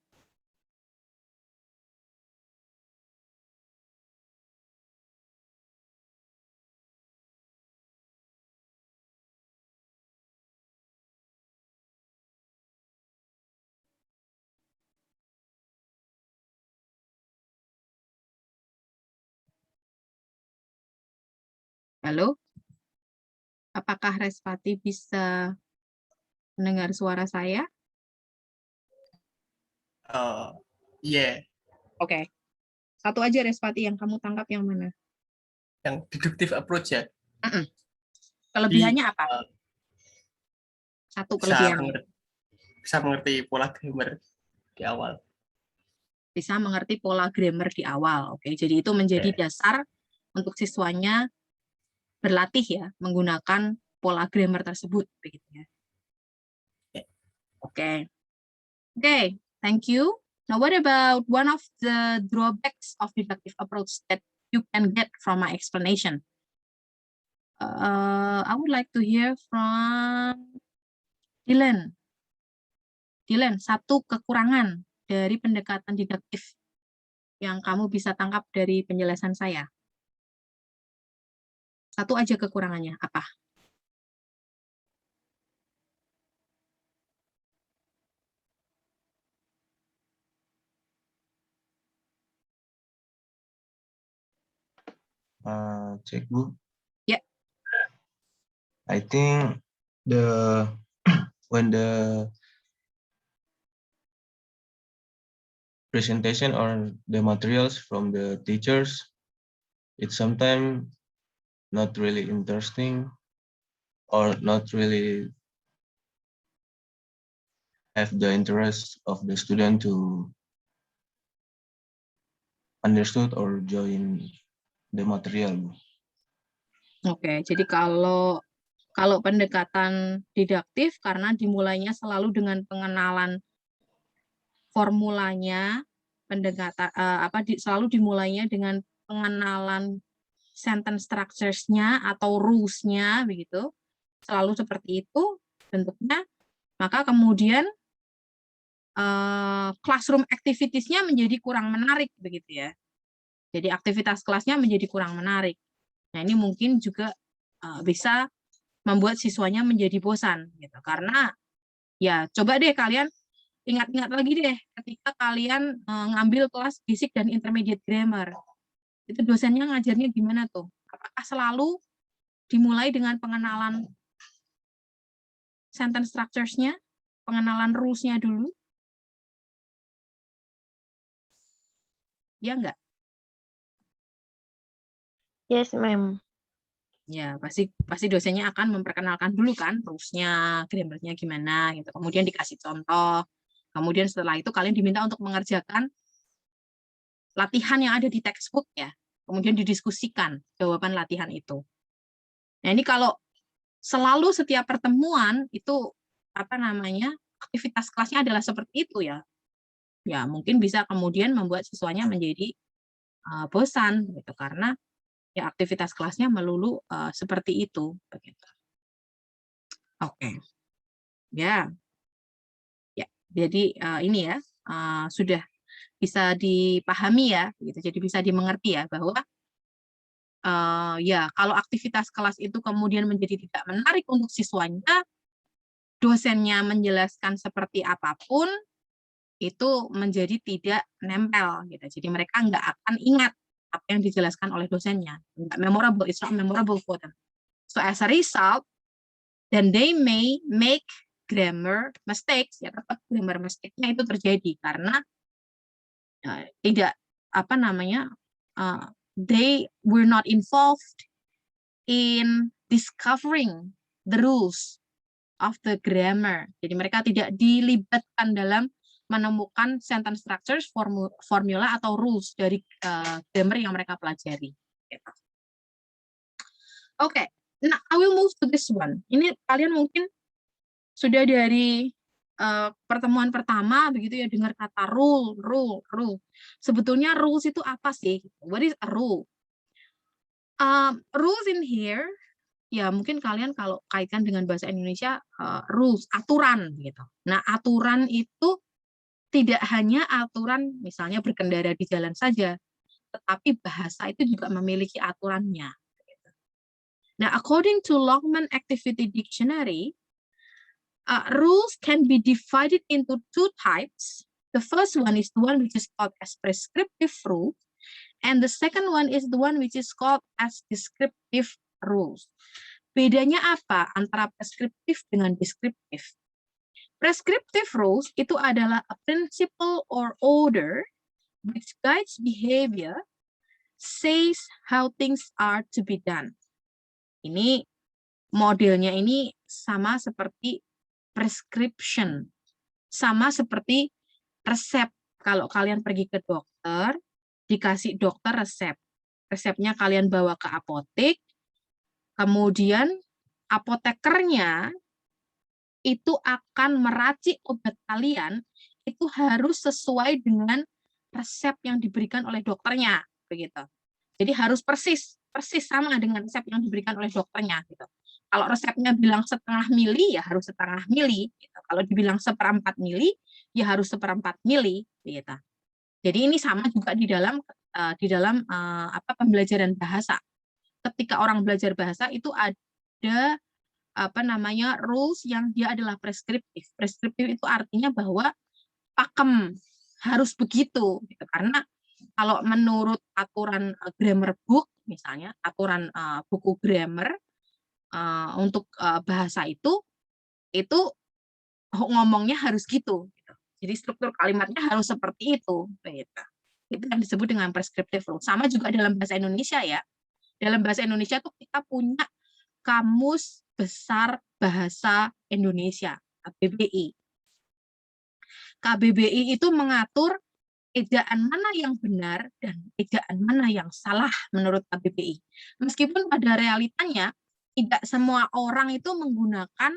Halo? Apakah Respati bisa mendengar suara saya?
Yeah.
Oke. Satu aja Respati yang kamu tangkap yang mana?
Yang deductive approach ya.
Kelebihannya apa? Satu kelebihannya.
Bisa mengerti pola grammar di awal.
Bisa mengerti pola grammar di awal. Oke, jadi itu menjadi dasar untuk siswanya berlatih ya menggunakan pola grammar tersebut begitu ya. Oke. Oke, thank you. Now what about one of the drawbacks of deductive approach that you can get from my explanation? I would like to hear from Dylan. Dylan, satu kekurangan dari pendekatan didaktif yang kamu bisa tangkap dari penjelasan saya. Satu aja kekurangannya, apa?
Check book.
Yeah.
I think when the presentation or the materials from the teachers, it's sometimes not really interesting or not really have the interest of the student to understood or join the material.
Oke, jadi kalau pendekatan didaktif karena dimulainya selalu dengan pengenalan formulanya, pendekatan selalu dimulainya dengan pengenalan sentence structures-nya atau rules-nya begitu. Selalu seperti itu bentuknya. Maka kemudian classroom activities-nya menjadi kurang menarik begitu ya. Jadi aktivitas kelasnya menjadi kurang menarik. Nah, ini mungkin juga bisa membuat siswanya menjadi bosan gitu. Karena ya coba deh kalian ingat-ingat lagi deh ketika kalian ngambil kelas basic dan intermediate grammar. Itu dosennya ngajarnya gimana tuh? Apakah selalu dimulai dengan pengenalan sentence structures-nya, pengenalan rules-nya dulu? Ya enggak?
Yes, ma'am.
Ya, pasti dosennya akan memperkenalkan dulu kan rules-nya, grammar-nya gimana gitu. Kemudian dikasih contoh. Kemudian setelah itu kalian diminta untuk mengerjakan latihan yang ada di textbook ya. Kemudian didiskusikan jawaban latihan itu. Nah, ini kalau selalu setiap pertemuan itu apa namanya? Aktivitas kelasnya adalah seperti itu ya. Ya, mungkin bisa kemudian membuat siswanya menjadi bosan gitu karena ya aktivitas kelasnya melulu seperti itu begitu. Oke. Ya. Ya, jadi ini ya sudah bisa dipahami ya gitu. Jadi bisa dimengerti ya bahwa ya kalau aktivitas kelas itu kemudian menjadi tidak menarik untuk siswanya, dosennya menjelaskan seperti apapun itu menjadi tidak nempel gitu. Jadi mereka nggak akan ingat apa yang dijelaskan oleh dosennya. Nggak memorable, it's not memorable for them. So as a result, then they may make grammar mistakes, ya tetap grammar mistake-nya itu terjadi karena tidak apa namanya they were not involved in discovering the rules of the grammar. Jadi mereka tidak dilibatkan dalam menemukan sentence structures, formula atau rules dari grammar yang mereka pelajari. Oke, nah I will move to this one. Ini kalian mungkin sudah dari pertemuan pertama begitu ya dengar kata rule. Sebetulnya rules itu apa sih? What is a rule? Rules in here ya mungkin kalian kalau kaitkan dengan bahasa Indonesia rules, aturan gitu. Nah, aturan itu tidak hanya aturan misalnya berkendara di jalan saja, tetapi bahasa itu juga memiliki aturannya. Nah, according to Longman Activity Dictionary, rules can be divided into two types. The first one is the one which is called as prescriptive rule, and the second one is the one which is called as descriptive rules. Bedanya apa antara preskriptif dengan deskriptif? Prescriptive rules itu adalah a principle or order which guides behavior, says how things are to be done. Ini modelnya ini sama seperti prescription, sama seperti resep. Kalau kalian pergi ke dokter, dikasih dokter resep. Resepnya kalian bawa ke apotek, kemudian apotekernya itu akan meracik obat kalian, itu harus sesuai dengan resep yang diberikan oleh dokternya, begitu. Jadi harus persis sama dengan resep yang diberikan oleh dokternya, gitu. Kalau resepnya bilang 0,5 mili, ya harus 0,5 mili. Gitu. Kalau dibilang 1/4 mili, ya harus 1/4 mili. Gitu. Jadi ini sama juga di dalam pembelajaran bahasa. Ketika orang belajar bahasa itu ada rules yang dia adalah preskriptif. Preskriptif itu artinya bahwa pakem harus begitu, gitu. Karena kalau menurut aturan grammar book, misalnya aturan buku grammar untuk bahasa itu ngomongnya harus gitu. Jadi struktur kalimatnya harus seperti itu. Gitu. Itu yang disebut dengan prescriptive rule. Sama juga dalam bahasa Indonesia ya. Dalam bahasa Indonesia tuh kita punya Kamus Besar Bahasa Indonesia, KBBI. KBBI itu mengatur ejaan mana yang benar dan ejaan mana yang salah menurut KBBI. Meskipun pada realitanya tidak semua orang itu menggunakan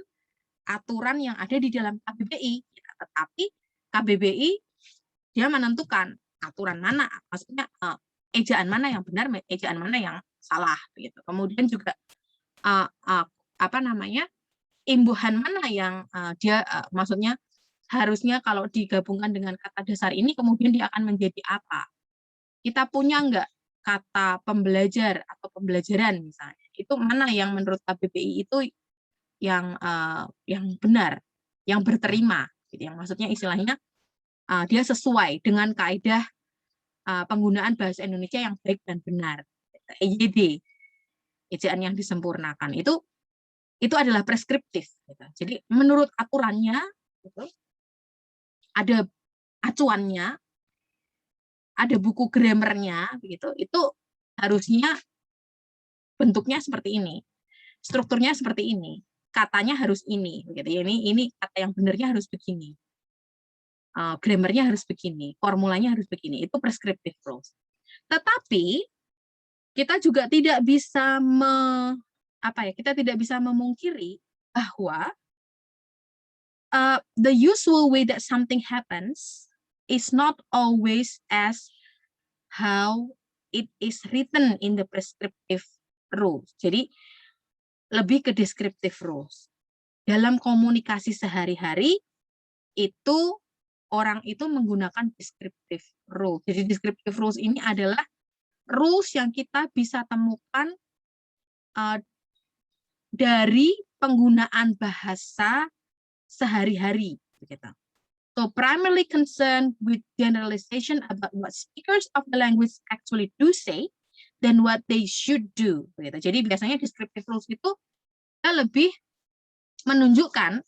aturan yang ada di dalam KBBI, tetapi KBBI dia menentukan aturan mana, maksudnya ejaan mana yang benar, ejaan mana yang salah, gitu. Kemudian juga imbuhan mana yang maksudnya harusnya kalau digabungkan dengan kata dasar ini kemudian dia akan menjadi apa. Kita punya enggak kata pembelajar atau pembelajaran misalnya, itu mana yang menurut KBBI itu yang benar, yang berterima, gitu. Yang maksudnya istilahnya dia sesuai dengan kaidah penggunaan bahasa Indonesia yang baik dan benar. EYD, ejaan yang disempurnakan itu adalah preskriptif. Gitu. Jadi menurut aturannya, gitu, ada acuannya, ada buku grammarnya, begitu. Itu harusnya bentuknya seperti ini, strukturnya seperti ini, katanya harus ini, gitu ya. Ini kata yang benernya harus begini, grammarnya harus begini, formulanya harus begini. Itu prescriptive rules. Tetapi kita juga tidak bisa kita tidak bisa memungkiri bahwa the usual way that something happens is not always as how it is written in the prescriptive rules. Jadi lebih ke descriptive rules. Dalam komunikasi sehari-hari itu orang itu menggunakan descriptive rules. Jadi descriptive rules ini adalah rules yang kita bisa temukan dari penggunaan bahasa sehari-hari. So primarily concerned with generalization about what speakers of the language actually do say than what they should do. Jadi biasanya descriptive rules itu lebih menunjukkan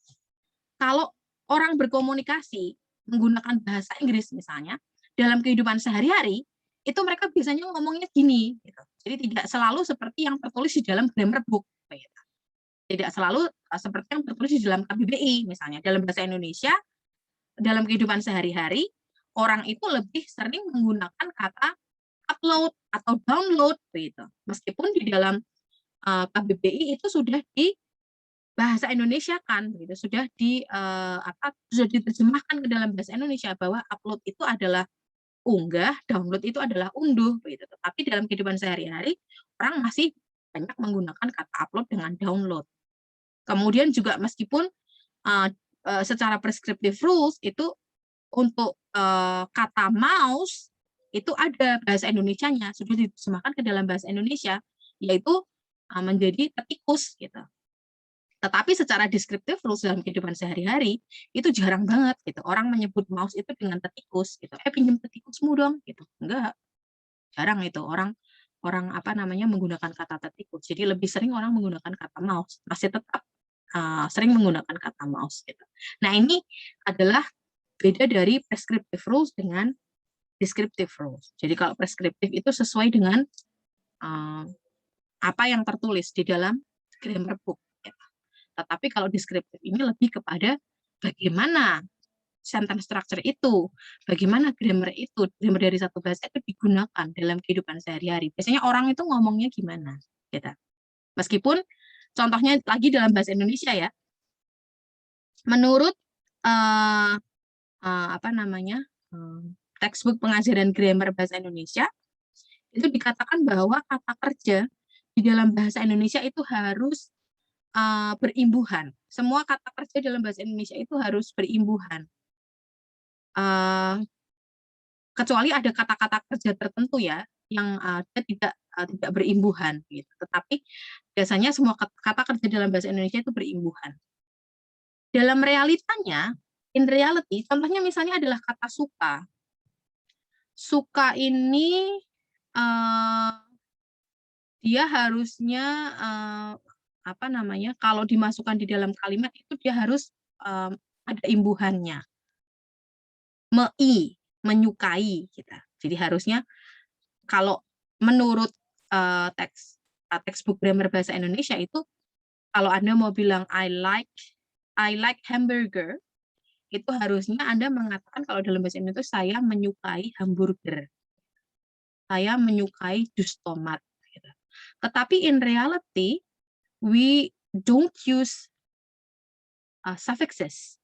kalau orang berkomunikasi menggunakan bahasa Inggris misalnya dalam kehidupan sehari-hari itu mereka biasanya ngomongnya gini. Jadi tidak selalu seperti yang tertulis di dalam grammar book. Tidak selalu seperti yang tertulis di dalam KBBI misalnya. Dalam bahasa Indonesia, dalam kehidupan sehari-hari, orang itu lebih sering menggunakan kata upload atau download. Meskipun di dalam KBBI itu sudah di bahasa Indonesia kan, sudah diterjemahkan ke dalam bahasa Indonesia bahwa upload itu adalah unggah, download itu adalah unduh. Tetapi dalam kehidupan sehari-hari, orang masih banyak menggunakan kata upload dengan download. Kemudian juga meskipun secara prescriptive rules itu untuk kata mouse itu ada bahasa Indonesianya, sudah diterjemahkan ke dalam bahasa Indonesia, yaitu menjadi ketikus. Tetapi secara descriptive rules dalam kehidupan sehari-hari itu jarang banget. Orang menyebut mouse itu dengan ketikus. Pinjam ketikusmu dong. Enggak, jarang itu orang menggunakan kata ketikus. Jadi lebih sering orang menggunakan kata mouse. Masih tetap sering menggunakan kata mouse. Nah ini adalah beda dari prescriptive rules dengan descriptive rules. Jadi kalau prescriptive itu sesuai dengan apa yang tertulis di dalam grammar book. Tetapi kalau descriptive ini lebih kepada bagaimana sentence structure itu, bagaimana grammar dari satu bahasa itu digunakan dalam kehidupan sehari-hari. Biasanya orang itu ngomongnya gimana. Meskipun contohnya lagi dalam bahasa Indonesia ya, menurut textbook pengajaran grammar bahasa Indonesia itu dikatakan bahwa kata kerja di dalam bahasa Indonesia itu harus berimbuhan. Semua kata kerja dalam bahasa Indonesia itu harus berimbuhan. Kecuali ada kata-kata kerja tertentu ya yang tidak berimbuhan. Tetapi biasanya semua kata kerja dalam bahasa Indonesia itu berimbuhan. Dalam realitanya, in reality, contohnya misalnya adalah kata suka. Suka ini dia harusnya kalau dimasukkan di dalam kalimat itu dia harus ada imbuhannya. Menyukai kita. Jadi harusnya kalau menurut textbook grammar bahasa Indonesia itu kalau Anda mau bilang I like hamburger, itu harusnya Anda mengatakan kalau dalam bahasa Indonesia itu saya menyukai hamburger. Saya menyukai jus tomat. Tetapi in reality we don't use suffixes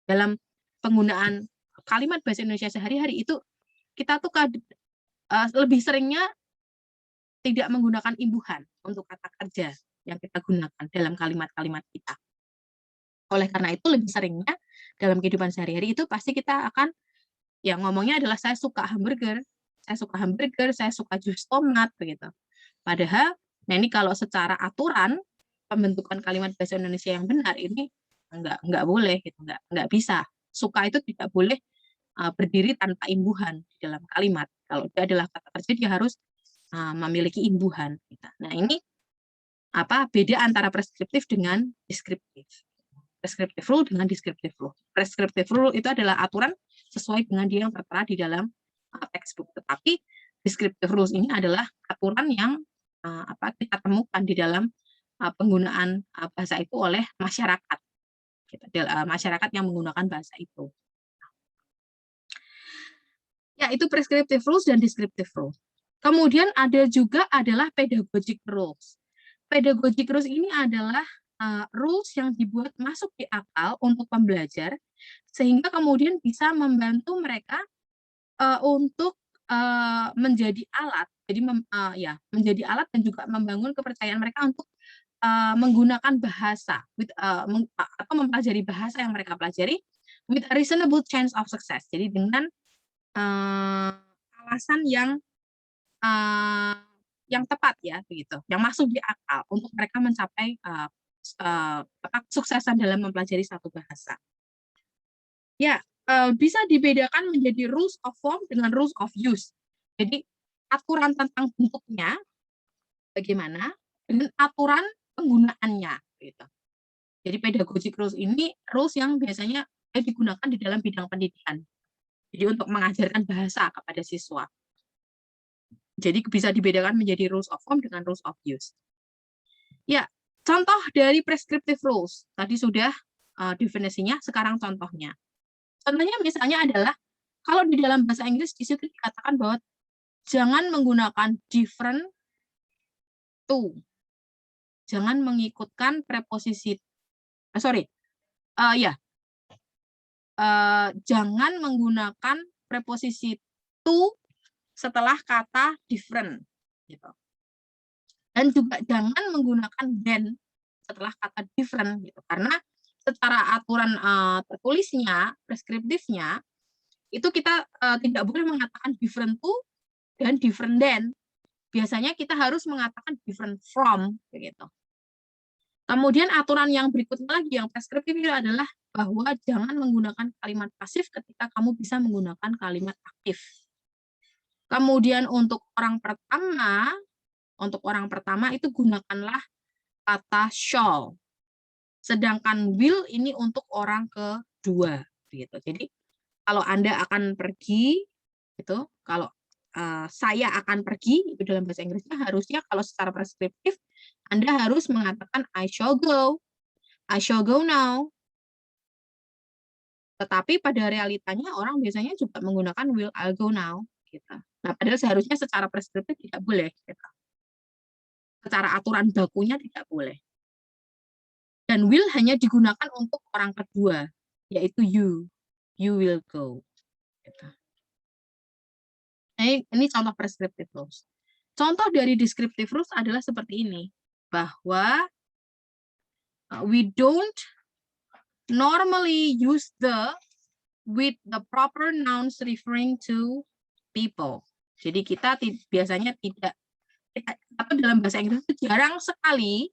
dalam penggunaan kalimat bahasa Indonesia sehari-hari. Itu kita tuh lebih seringnya tidak menggunakan imbuhan untuk kata kerja yang kita gunakan dalam kalimat-kalimat kita. Oleh karena itu lebih seringnya dalam kehidupan sehari-hari itu pasti kita akan ngomongnya adalah saya suka hamburger, saya suka jus tomat begitu. Padahal ini kalau secara aturan pembentukan kalimat bahasa Indonesia yang benar ini enggak boleh enggak bisa. Suka itu tidak boleh berdiri tanpa imbuhan di dalam kalimat. Kalau dia adalah kata kerja dia harus memiliki imbuhan. Nah ini beda antara preskriptif dengan deskriptif. Prescriptive rule dengan descriptive rule. Prescriptive rule itu adalah aturan sesuai dengan dia yang tertera di dalam textbook. Tetapi descriptive rules ini adalah aturan yang kita temukan di dalam penggunaan bahasa itu oleh masyarakat, gitu, masyarakat yang menggunakan bahasa itu. Ya, itu prescriptive rules dan descriptive rules. Kemudian ada juga adalah pedagogic rules. Pedagogic rules ini adalah rules yang dibuat masuk di akal untuk pembelajar, sehingga kemudian bisa membantu mereka untuk menjadi alat, jadi menjadi alat dan juga membangun kepercayaan mereka untuk menggunakan bahasa atau mempelajari bahasa yang mereka pelajari with a reasonable chance of success. Jadi dengan alasan yang tepat ya, begitu, yang masuk di akal untuk mereka mencapai kesuksesan dalam mempelajari satu bahasa. Ya, bisa dibedakan menjadi rules of form dengan rules of use. Jadi aturan tentang bentuknya bagaimana dengan aturan penggunaannya, gitu. Jadi pedagogic rules ini rules yang biasanya digunakan di dalam bidang pendidikan. Jadi untuk mengajarkan bahasa kepada siswa. Jadi bisa dibedakan menjadi rules of form dengan rules of use. Ya, contoh dari prescriptive rules. Tadi sudah definisinya, sekarang contohnya. Contohnya misalnya adalah, kalau di dalam bahasa Inggris di situ dikatakan bahwa jangan menggunakan different to. Jangan mengikutkan preposisi, jangan menggunakan preposisi to setelah kata different, gitu. Dan juga jangan menggunakan than setelah kata different, gitu. Karena secara aturan tertulisnya, preskriptifnya, itu kita tidak boleh mengatakan different to dan different than. Biasanya kita harus mengatakan different from, begitu. Kemudian aturan yang berikutnya lagi, yang preskriptif itu adalah bahwa jangan menggunakan kalimat pasif ketika kamu bisa menggunakan kalimat aktif. Kemudian untuk orang pertama itu gunakanlah kata shall. Sedangkan will ini untuk orang kedua, gitu. Jadi kalau Anda akan pergi, gitu, kalau saya akan pergi, itu dalam bahasa Inggrisnya harusnya kalau secara preskriptif Anda harus mengatakan I shall go now. Tetapi pada realitanya orang biasanya juga menggunakan will, I'll go now, gitu. Nah, padahal seharusnya secara preskriptif tidak boleh, gitu. Secara aturan bakunya tidak boleh. Dan will hanya digunakan untuk orang kedua, yaitu you will go, gitu. Ini contoh prescriptive rules. Contoh dari descriptive rules adalah seperti ini, bahwa we don't normally use with the proper nouns referring to people. Jadi kita biasanya tidak, atau dalam bahasa Inggris itu jarang sekali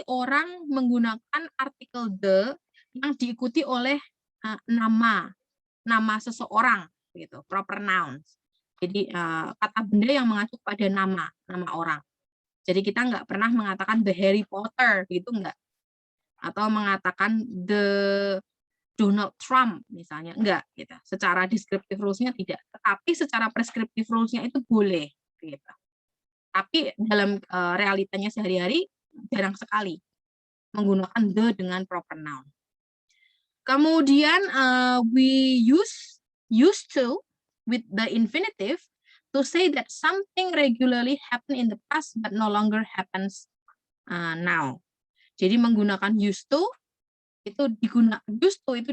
orang menggunakan artikel the yang diikuti oleh nama seseorang, gitu, proper nouns. Jadi kata benda yang mengacu pada nama orang. Jadi kita nggak pernah mengatakan the Harry Potter, gitu, nggak. Atau mengatakan the Donald Trump misalnya, enggak, gitu. Secara descriptive rules-nya tidak, tetapi secara prescriptive rules-nya itu boleh, gitu. Tapi dalam realitanya sehari-hari jarang sekali menggunakan the dengan proper noun. Kemudian we used to with the infinitive to say that something regularly happened in the past but no longer happens now. Jadi menggunakan used to itu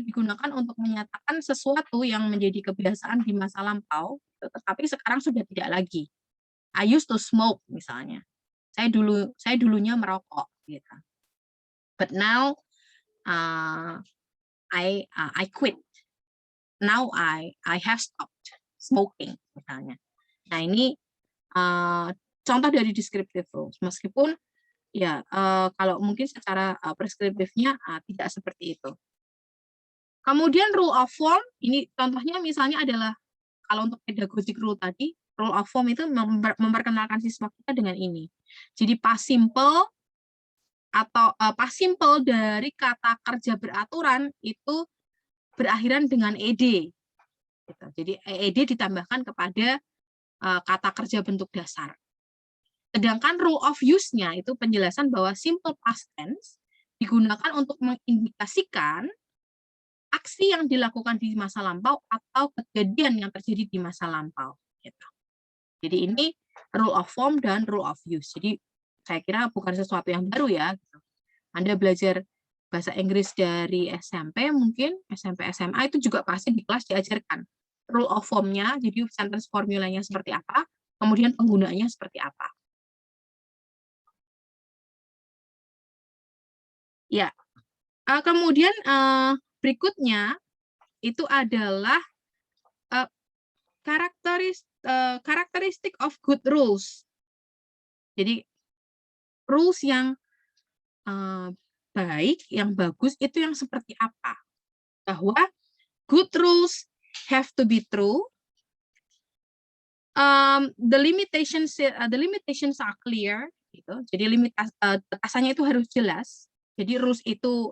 digunakan untuk menyatakan sesuatu yang menjadi kebiasaan di masa lampau, tetapi sekarang sudah tidak lagi. I used to smoke misalnya. Saya dulunya merokok, gitu. But now I quit. Now I have stopped smoking misalnya. Nah, ini contoh dari descriptive rules. Meskipun ya kalau mungkin secara preskriptifnya tidak seperti itu. Kemudian rule of form, ini contohnya misalnya adalah kalau untuk pedagogic rule tadi, rule of form itu memperkenalkan siswa kita dengan ini. Jadi past simple atau past simple dari kata kerja beraturan itu berakhiran dengan ed. Gitu. Jadi ed ditambahkan kepada kata kerja bentuk dasar. Sedangkan rule of use-nya itu penjelasan bahwa simple past tense digunakan untuk mengindikasikan aksi yang dilakukan di masa lampau atau kejadian yang terjadi di masa lampau. Gitu. Jadi ini rule of form dan rule of use. Jadi saya kira bukan sesuatu yang baru ya. Gitu. Anda belajar bahasa Inggris dari SMP mungkin, SMP, SMA itu juga pasti di kelas diajarkan. Rule of form-nya, jadi sentence formulanya seperti apa, kemudian penggunaannya seperti apa. Ya, kemudian berikutnya itu adalah karakteristik of good rules. Jadi rules yang baik, yang bagus itu yang seperti apa? Bahwa good rules have to be true. The limitations are clear. Gitu. Jadi batasannya itu harus jelas. Jadi rules itu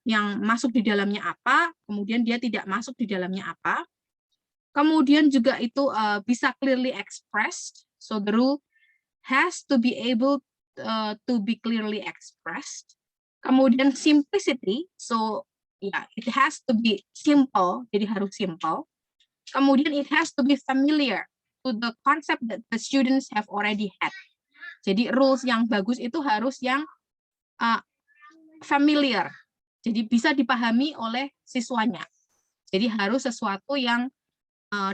yang masuk di dalamnya apa, kemudian dia tidak masuk di dalamnya apa. Kemudian juga itu bisa clearly expressed. So the rule has to be able to be clearly expressed. Kemudian simplicity, so yeah, it has to be simple, jadi harus simple. Kemudian it has to be familiar to the concept that the students have already had. Jadi rules yang bagus itu harus yang familiar, jadi bisa dipahami oleh siswanya. Jadi harus sesuatu yang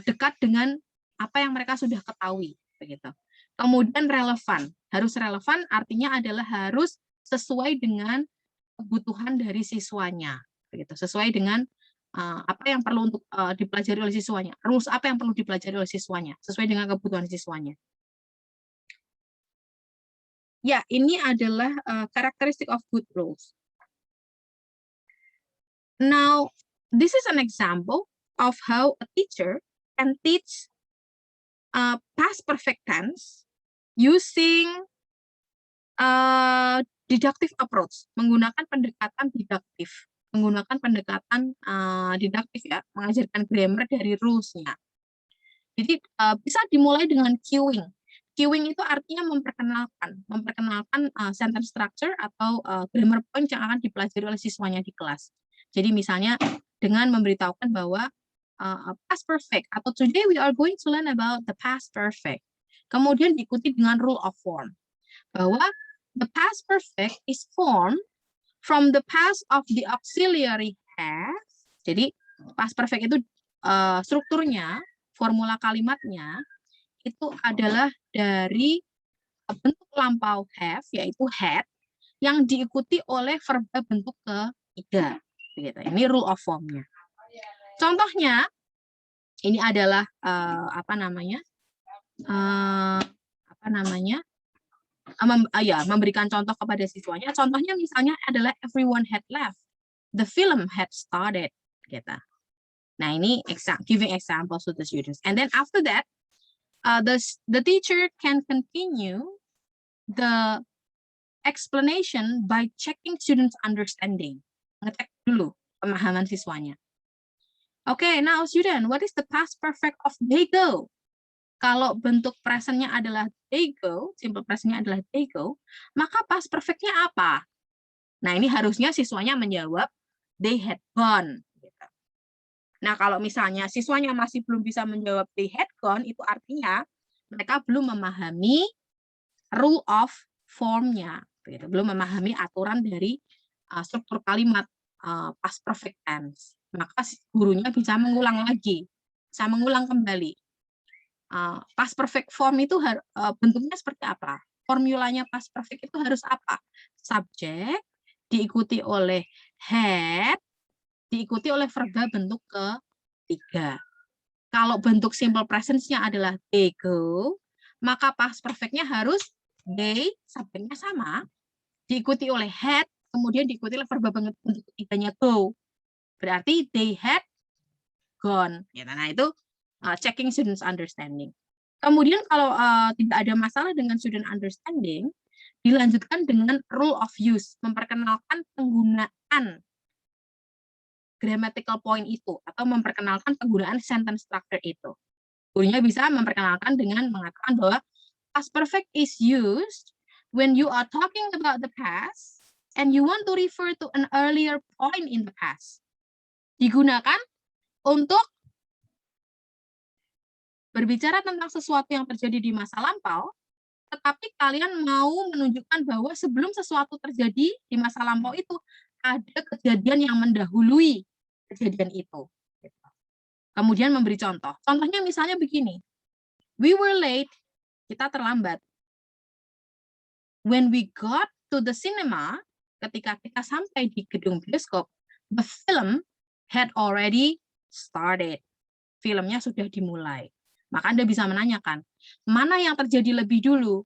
dekat dengan apa yang mereka sudah ketahui, begitu. Kemudian relevan, harus relevan artinya adalah harus sesuai dengan kebutuhan dari siswanya, begitu. Sesuai dengan apa yang perlu untuk dipelajari oleh siswanya, rules apa yang perlu dipelajari oleh siswanya, sesuai dengan kebutuhan siswanya. Ya, ini adalah karakteristik of good rules. Now, this is an example of how a teacher can teach past perfect tense using deductive approach, menggunakan pendekatan didaktif, ya, mengajarkan grammar dari rules-nya. Jadi bisa dimulai dengan cueing. Cueing itu artinya memperkenalkan sentence structure atau grammar point yang akan dipelajari oleh siswanya di kelas. Jadi misalnya dengan memberitahukan bahwa past perfect atau today we are going to learn about the past perfect. Kemudian diikuti dengan rule of form bahwa the past perfect is formed from the past of the auxiliary have. Jadi past perfect itu strukturnya, formula kalimatnya itu adalah dari bentuk lampau have, yaitu had, yang diikuti oleh verba bentuk ketiga. Ini rule of form-nya. Contohnya, ini adalah memberikan contoh kepada siswanya. Contohnya misalnya adalah everyone had left, the film had started. Gitu. Nah ini giving examples to the students, and then after that, the teacher can continue the explanation by checking students' understanding. Ngecek dulu pemahaman siswanya. Okay, now student, what is the past perfect of they go? Kalau bentuk present-nya adalah they go, simple present-nya adalah they go, maka past perfect-nya apa? Nah, ini harusnya siswanya menjawab they had gone. Nah, kalau misalnya siswanya masih belum bisa menjawab they had gone, itu artinya mereka belum memahami rule of form-nya, belum memahami aturan dari struktur kalimat past perfect tense. Maka gurunya bisa mengulang lagi, bisa mengulang kembali. Past perfect form itu bentuknya seperti apa? Formulanya past perfect itu harus apa? Subjek diikuti oleh had, diikuti oleh verba bentuk ketiga. Kalau bentuk simple presence-nya adalah they go, maka past perfect-nya harus they, subjeknya sama, diikuti oleh had, kemudian diikuti oleh verba bentuk ketiganya go. Berarti they had gone. Nah, itu checking students understanding. Kemudian kalau tidak ada masalah dengan student understanding, dilanjutkan dengan rule of use, memperkenalkan penggunaan grammatical point itu, atau memperkenalkan penggunaan sentence structure itu. Gurunya bisa memperkenalkan dengan mengatakan bahwa past perfect is used when you are talking about the past and you want to refer to an earlier point in the past. Digunakan untuk berbicara tentang sesuatu yang terjadi di masa lampau, tetapi kalian mau menunjukkan bahwa sebelum sesuatu terjadi di masa lampau itu, ada kejadian yang mendahului kejadian itu. Kemudian memberi contoh. Contohnya misalnya begini. We were late, kita terlambat. When we got to the cinema, ketika kita sampai di gedung bioskop, the film had already started. Filmnya sudah dimulai. Maka Anda bisa menanyakan, mana yang terjadi lebih dulu?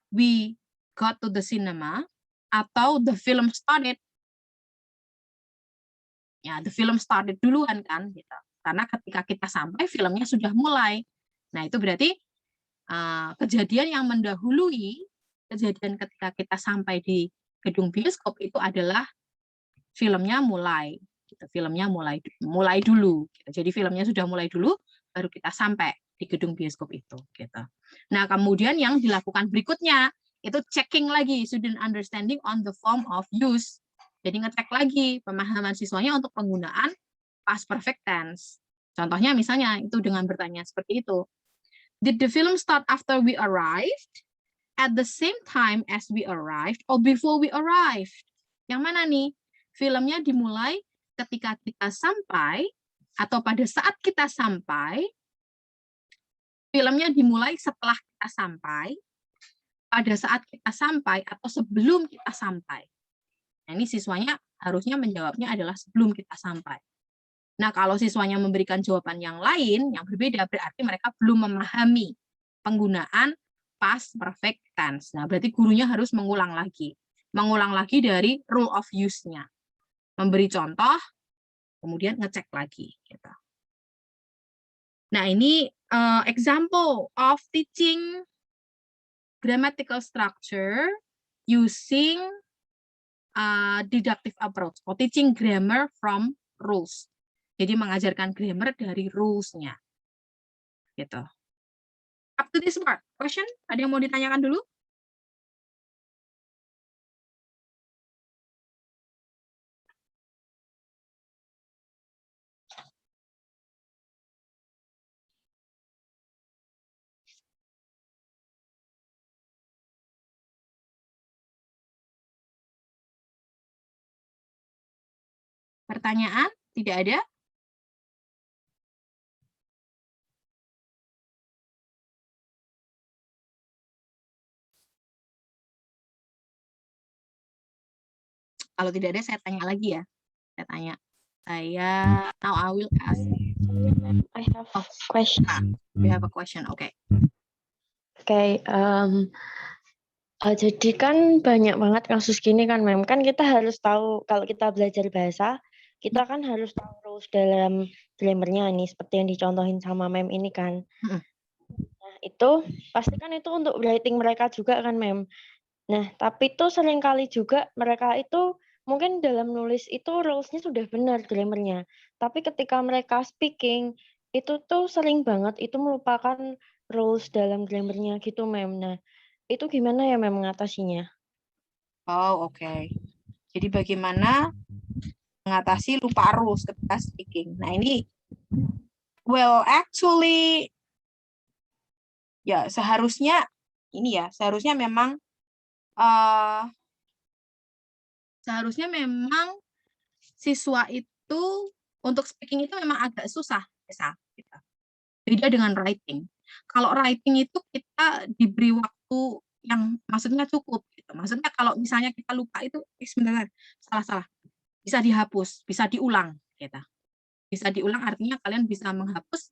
We got to the cinema atau the film started? Ya, the film started duluan kan, gitu. Karena ketika kita sampai, filmnya sudah mulai. Nah, itu berarti kejadian yang mendahului kejadian ketika kita sampai di gedung bioskop itu adalah filmnya mulai. Gitu. Filmnya mulai dulu. Gitu. Jadi filmnya sudah mulai dulu, baru kita sampai di gedung bioskop itu. Gitu. Nah, kemudian yang dilakukan berikutnya itu checking lagi student understanding on the form of use. Jadi ngecek lagi pemahaman siswanya untuk penggunaan past perfect tense. Contohnya misalnya itu dengan bertanya seperti itu. Did the film start after we arrived? At the same time as we arrived or before we arrived? Yang mana nih? Filmnya dimulai ketika kita sampai atau pada saat kita sampai, filmnya dimulai setelah kita sampai, pada saat kita sampai, atau sebelum kita sampai. Nah, ini siswanya harusnya menjawabnya adalah sebelum kita sampai. Nah, kalau siswanya memberikan jawaban yang lain, yang berbeda, berarti mereka belum memahami penggunaan past perfect tense. Nah, berarti gurunya harus mengulang lagi dari rule of use-nya. Memberi contoh, kemudian ngecek lagi. Gitu. Nah, ini example of teaching grammatical structure using deductive approach, or teaching grammar from rules. Jadi mengajarkan grammar dari rules-nya. Gitu. Up to this part. Question? Ada yang mau ditanyakan dulu? Pertanyaan? Tidak ada? Kalau tidak ada, saya tanya lagi ya. Now I will ask.
I have a question.
You have a question, okay.
Okay, jadi kan banyak banget kasus gini kan, Mem. Kan kita harus tahu kalau kita belajar bahasa, kita kan harus tahu rules dalam grammar-nya nih, seperti yang dicontohin sama Mem ini kan. Nah, itu pasti kan itu untuk writing mereka juga kan, Mem. Nah, tapi itu seringkali juga mereka itu mungkin dalam nulis itu rules-nya sudah benar grammar-nya. Tapi ketika mereka speaking, itu tuh sering banget itu melupakan rules dalam grammar-nya gitu, Mem. Nah, itu gimana ya, Mem, mengatasinya?
Oh, oke. Jadi bagaimana mengatasi lupa rules ketika speaking. Nah, ini actually ya seharusnya memang siswa itu untuk speaking itu memang agak susah, gitu. Beda dengan writing. Kalau writing itu kita diberi waktu yang maksudnya cukup. Gitu. Maksudnya kalau misalnya kita lupa itu, sebentar, salah. Bisa dihapus, bisa diulang. Gitu. Bisa diulang artinya kalian bisa menghapus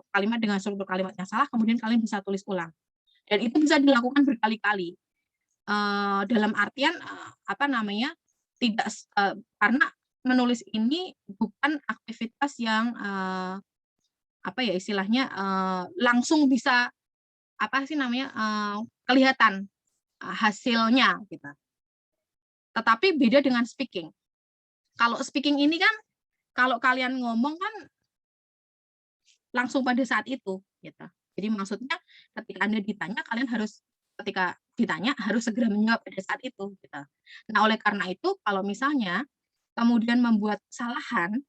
kalimat dengan struktur kalimat yang salah, kemudian kalian bisa tulis ulang. Dan itu bisa dilakukan berkali-kali. Dalam artian tidak karena menulis ini bukan aktivitas yang langsung bisa kelihatan hasilnya gitu. Tetapi beda dengan speaking. Kalau speaking ini kan kalau kalian ngomong kan langsung pada saat itu gitu. Jadi maksudnya ketika Anda ditanya, kalian harus ketika ditanya harus segera menjawab pada saat itu gitu. Nah, oleh karena itu kalau misalnya kemudian membuat kesalahan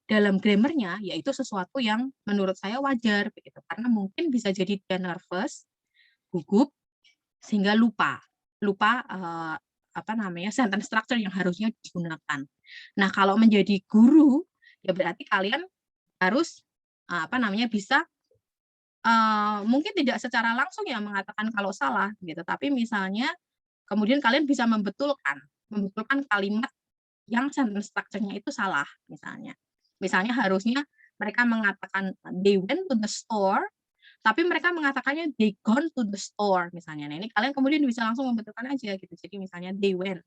dalam grammarnya, yaitu sesuatu yang menurut saya wajar begitu. Karena mungkin bisa jadi dia nervous, gugup, sehingga lupa sentence structure yang harusnya digunakan. Nah, kalau menjadi guru ya berarti kalian harus bisa mungkin tidak secara langsung ya mengatakan kalau salah gitu, tapi misalnya kemudian kalian bisa membetulkan kalimat yang sentence structure-nya itu salah misalnya. Misalnya harusnya mereka mengatakan they went to the store, tapi mereka mengatakannya they gone to the store misalnya. Nah, ini kalian kemudian bisa langsung membetulkan aja gitu. Jadi misalnya they went.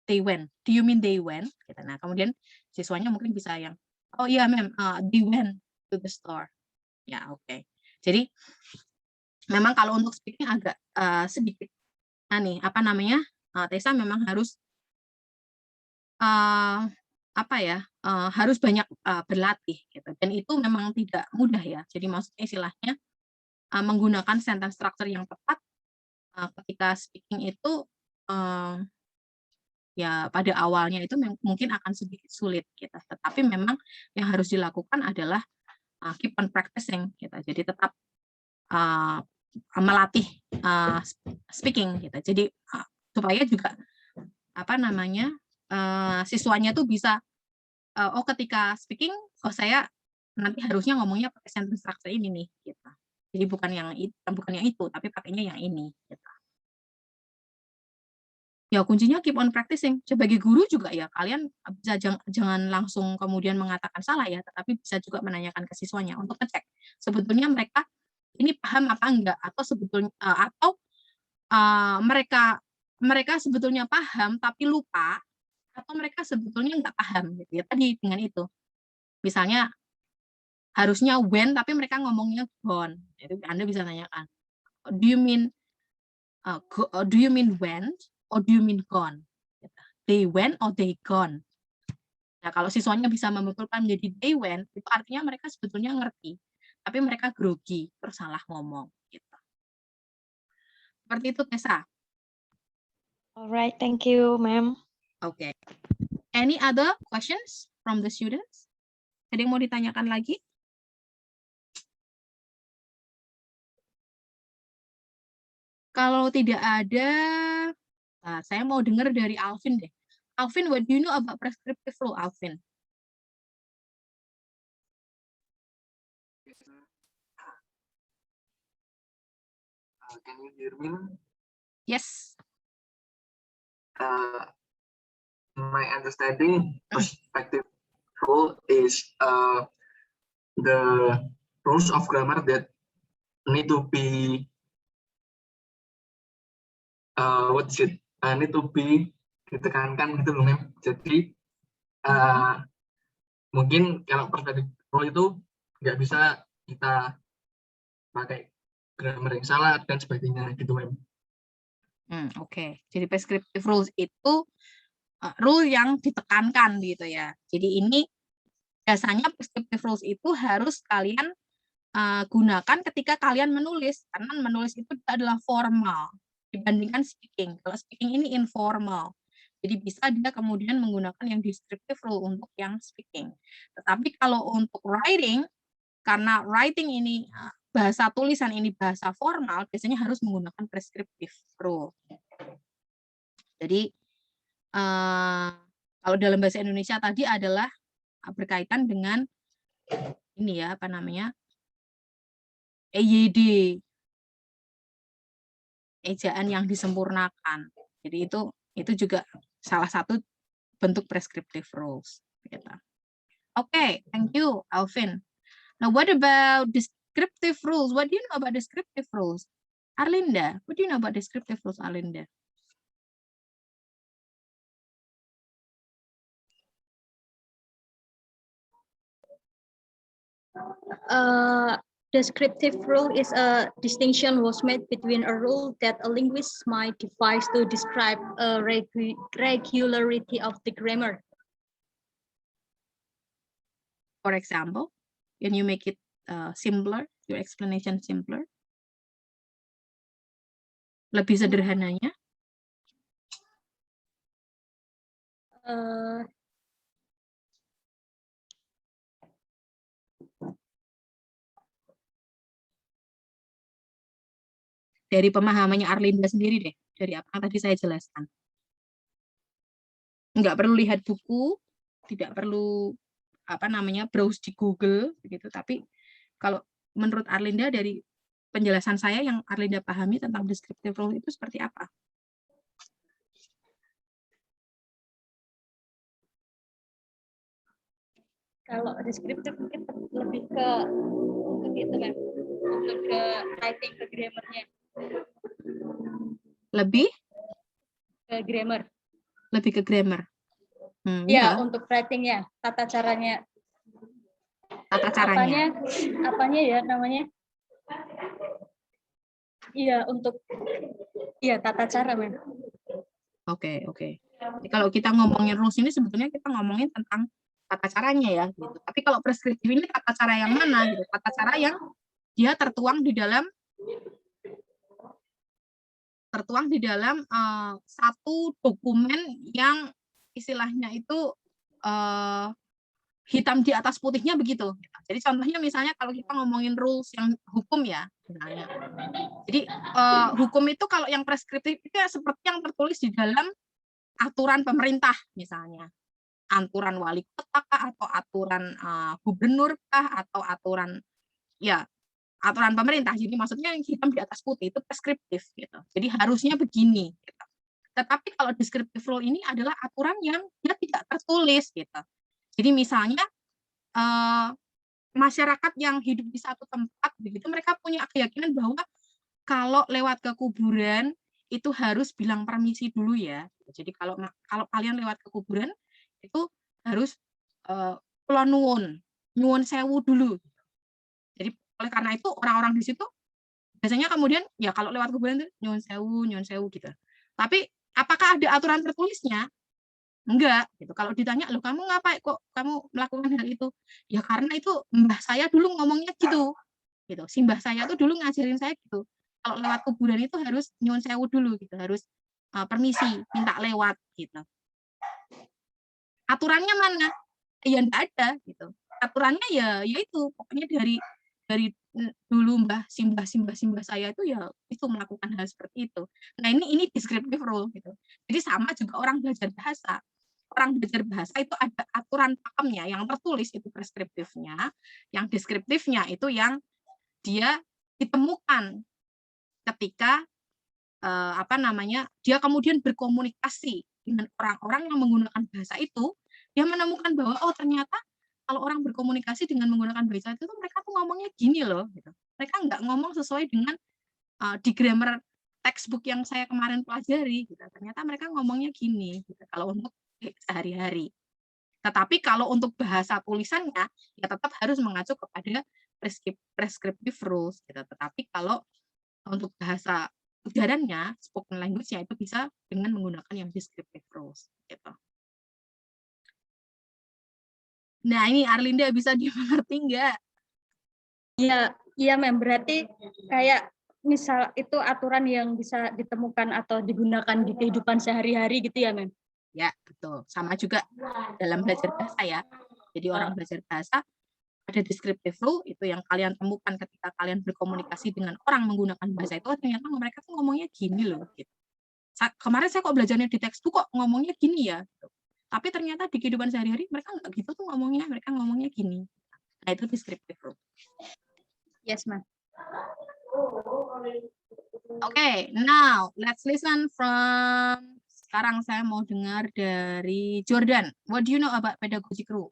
Do you mean they went? Gitu. Nah, kemudian siswanya mungkin bisa yang oh iya ma'am, they went to the store. Ya, oke. Jadi memang kalau untuk speaking agak sedikit Tessa memang harus harus banyak berlatih gitu. Dan itu memang tidak mudah ya. Jadi maksudnya istilahnya menggunakan sentence structure yang tepat ketika speaking itu ya pada awalnya itu mungkin akan sedikit sulit gitu. Tetapi memang yang harus dilakukan adalah keep on practicing gitu. Jadi tetap melatih speaking gitu. Jadi supaya juga siswanya tuh bisa ketika speaking saya nanti harusnya ngomongnya pakai sentence structure ini nih gitu. Jadi bukan yang itu tapi pakainya yang ini gitu. Ya kuncinya keep on practicing. Sebagai guru juga ya kalian bisa jangan langsung kemudian mengatakan salah ya, tetapi bisa juga menanyakan ke siswanya untuk ngecek sebetulnya mereka ini paham apa enggak, atau sebetulnya mereka sebetulnya paham tapi lupa, atau mereka sebetulnya enggak paham gitu ya. Tadi dengan itu. Misalnya harusnya when tapi mereka ngomongnya gone. Itu Anda bisa tanyakan. Do you mean when or do you mean gone? They went or they gone. Nah, kalau siswanya bisa membetulkan menjadi they went, itu artinya mereka sebetulnya ngerti, tapi mereka grogi, terus salah ngomong. Gitu. Seperti itu, Tessa.
Alright, thank you, ma'am.
Okay. Any other questions from the students? Ada yang mau ditanyakan lagi? Kalau tidak ada, saya mau dengar dari Alvin deh. Alvin, what do you know about prescriptive rule, Alvin?
Can you hear me?
Yes.
My understanding, prescriptive rule is the rules of grammar that need to be need to be ditekankan gitu loh, Mem. Jadi mungkin kalau prescriptive rule itu nggak bisa kita pakai grammar yang salah dan sebagainya gitu, Mem.
Oke. Jadi prescriptive rules itu rule yang ditekankan gitu ya. Jadi ini biasanya prescriptive rules itu harus kalian gunakan ketika kalian menulis, karena menulis itu adalah formal dibandingkan speaking. Kalau speaking ini informal. Jadi bisa dia kemudian menggunakan yang descriptive rule untuk yang speaking. Tetapi kalau untuk writing, karena writing ini bahasa tulisan ini bahasa formal, biasanya harus menggunakan prescriptive rule. Jadi kalau dalam bahasa Indonesia tadi adalah berkaitan dengan ini ya, EYD, ejaan yang disempurnakan. Jadi itu juga salah satu bentuk prescriptive rules. Okay, thank you, Alvin. Now, what about descriptive rules? What do you know about descriptive rules? Arlinda, what do you know about descriptive rules, Arlinda?
Descriptive rule is a distinction was made between a rule that a linguist might devise to describe a regularity of the grammar.
For example, can you make it simpler, your explanation simpler? Lebih sederhananya? Dari pemahamannya Arlinda sendiri deh, dari apa yang tadi saya jelaskan. Nggak perlu lihat buku, tidak perlu browse di Google begitu, tapi kalau menurut Arlinda dari penjelasan saya yang Arlinda pahami tentang descriptive role itu seperti apa?
Kalau deskriptif mungkin lebih ke itu kan, untuk ke writing, ke grammarnya.
Lebih
Ke grammar.
Lebih ke grammar.
Ya, untuk writingnya, tata caranya.
Tata caranya.
Apanya ya namanya? Iya, untuk tata cara, men.
Oke. Jadi kalau kita ngomongin rules ini sebetulnya kita ngomongin tentang tata caranya ya gitu. Tapi kalau preskriptif ini tata cara yang mana gitu? Tata cara yang dia tertuang di dalam satu dokumen yang istilahnya itu hitam di atas putihnya begitu. Jadi contohnya misalnya kalau kita ngomongin rules yang hukum ya, misalnya. Jadi hukum itu kalau yang preskriptif itu ya seperti yang tertulis di dalam aturan pemerintah misalnya. Aturan wali kota kah, atau aturan gubernur kah, atau aturan pemerintah. Jadi maksudnya yang hitam di atas putih itu preskriptif gitu. Jadi harusnya begini gitu. Tetapi kalau descriptive rule ini adalah aturan yang dia tidak tertulis gitu. Jadi misalnya masyarakat yang hidup di satu tempat begitu, mereka punya keyakinan bahwa kalau lewat ke kuburan itu harus bilang permisi dulu ya. Jadi kalau kalian lewat ke kuburan itu harus kula nyuwun sewu dulu. Jadi oleh karena itu orang-orang di situ biasanya kemudian ya kalau lewat kuburan itu nyuwun sewu gitu. Tapi apakah ada aturan tertulisnya? Enggak gitu. Kalau ditanya, "Loh, kamu ngapain kok kamu melakukan hal itu?" Ya karena itu mbah saya dulu ngomongnya gitu. Gitu. Si mbah saya tuh dulu ngajarin saya gitu. Kalau lewat kuburan itu harus nyuwun sewu dulu gitu, harus permisi, minta lewat gitu. Aturannya mana? Ya enggak ada gitu. Aturannya ya itu pokoknya dari dulu simbah saya itu ya itu melakukan hal seperti itu. Nah, ini descriptive rule gitu. Jadi sama juga orang belajar bahasa. Orang belajar bahasa itu ada aturan pakemnya, yang tertulis itu preskriptifnya, yang deskriptifnya itu yang dia ditemukan ketika dia kemudian berkomunikasi dengan orang-orang yang menggunakan bahasa itu, dia menemukan bahwa oh ternyata kalau orang berkomunikasi dengan menggunakan bahasa itu mereka tuh ngomongnya gini loh gitu. Mereka nggak ngomong sesuai dengan di grammar textbook yang saya kemarin pelajari gitu. Ternyata mereka ngomongnya gini gitu kalau untuk sehari-hari. Tetapi kalau untuk bahasa tulisannya ya tetap harus mengacu kepada prescriptive rules gitu. Tetapi kalau untuk bahasa ujarannya, spoken language-nya itu bisa dengan menggunakan yang descriptive rules gitu. Nah, ini Arlinda bisa dimengerti nggak?
Iya, Mem. Berarti kayak misal itu aturan yang bisa ditemukan atau digunakan di kehidupan sehari-hari gitu ya, Mem?
Ya, betul. Sama juga dalam belajar bahasa ya. Jadi orang belajar bahasa ada descriptive rule itu yang kalian temukan ketika kalian berkomunikasi dengan orang menggunakan bahasa itu, ternyata mereka tuh ngomongnya gini loh gitu. Kemarin saya kok belajarnya di textbook kok ngomongnya gini ya gitu. Tapi ternyata di kehidupan sehari-hari mereka nggak gitu tuh ngomongnya, mereka ngomongnya gini. Nah, itu descriptive rule.
Yes, Ma'am.
Okay, now let's listen from, sekarang saya mau dengar dari Jordan. What do you know about pedagogic rule?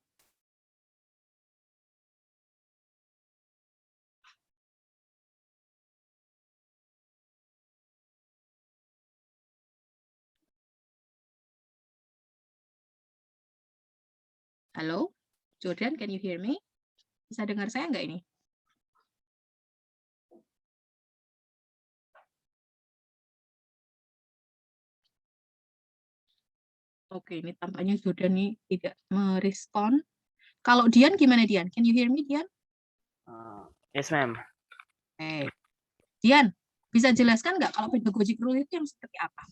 Halo, Jordan, can you hear me? Bisa dengar saya nggak ini? Oke, ini tampaknya Jordan nih tidak merespon. Kalau Dian gimana Dian? Can you hear me Dian?
Yes, ma'am.
Hey. Dian, Bisa jelaskan nggak kalau pedagogic rule itu yang seperti apa?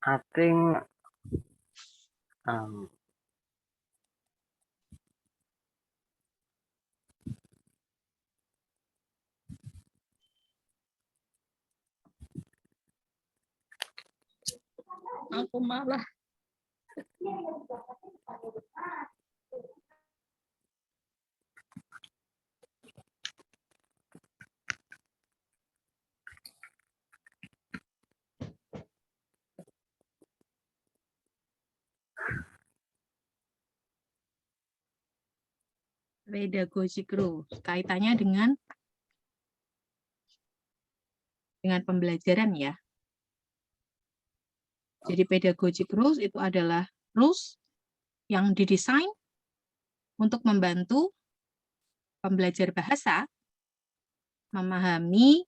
I think
Aku malah
Pedagogic rule kaitannya dengan pembelajaran ya. Jadi pedagogic rules itu adalah rules yang didesain untuk membantu pembelajar bahasa memahami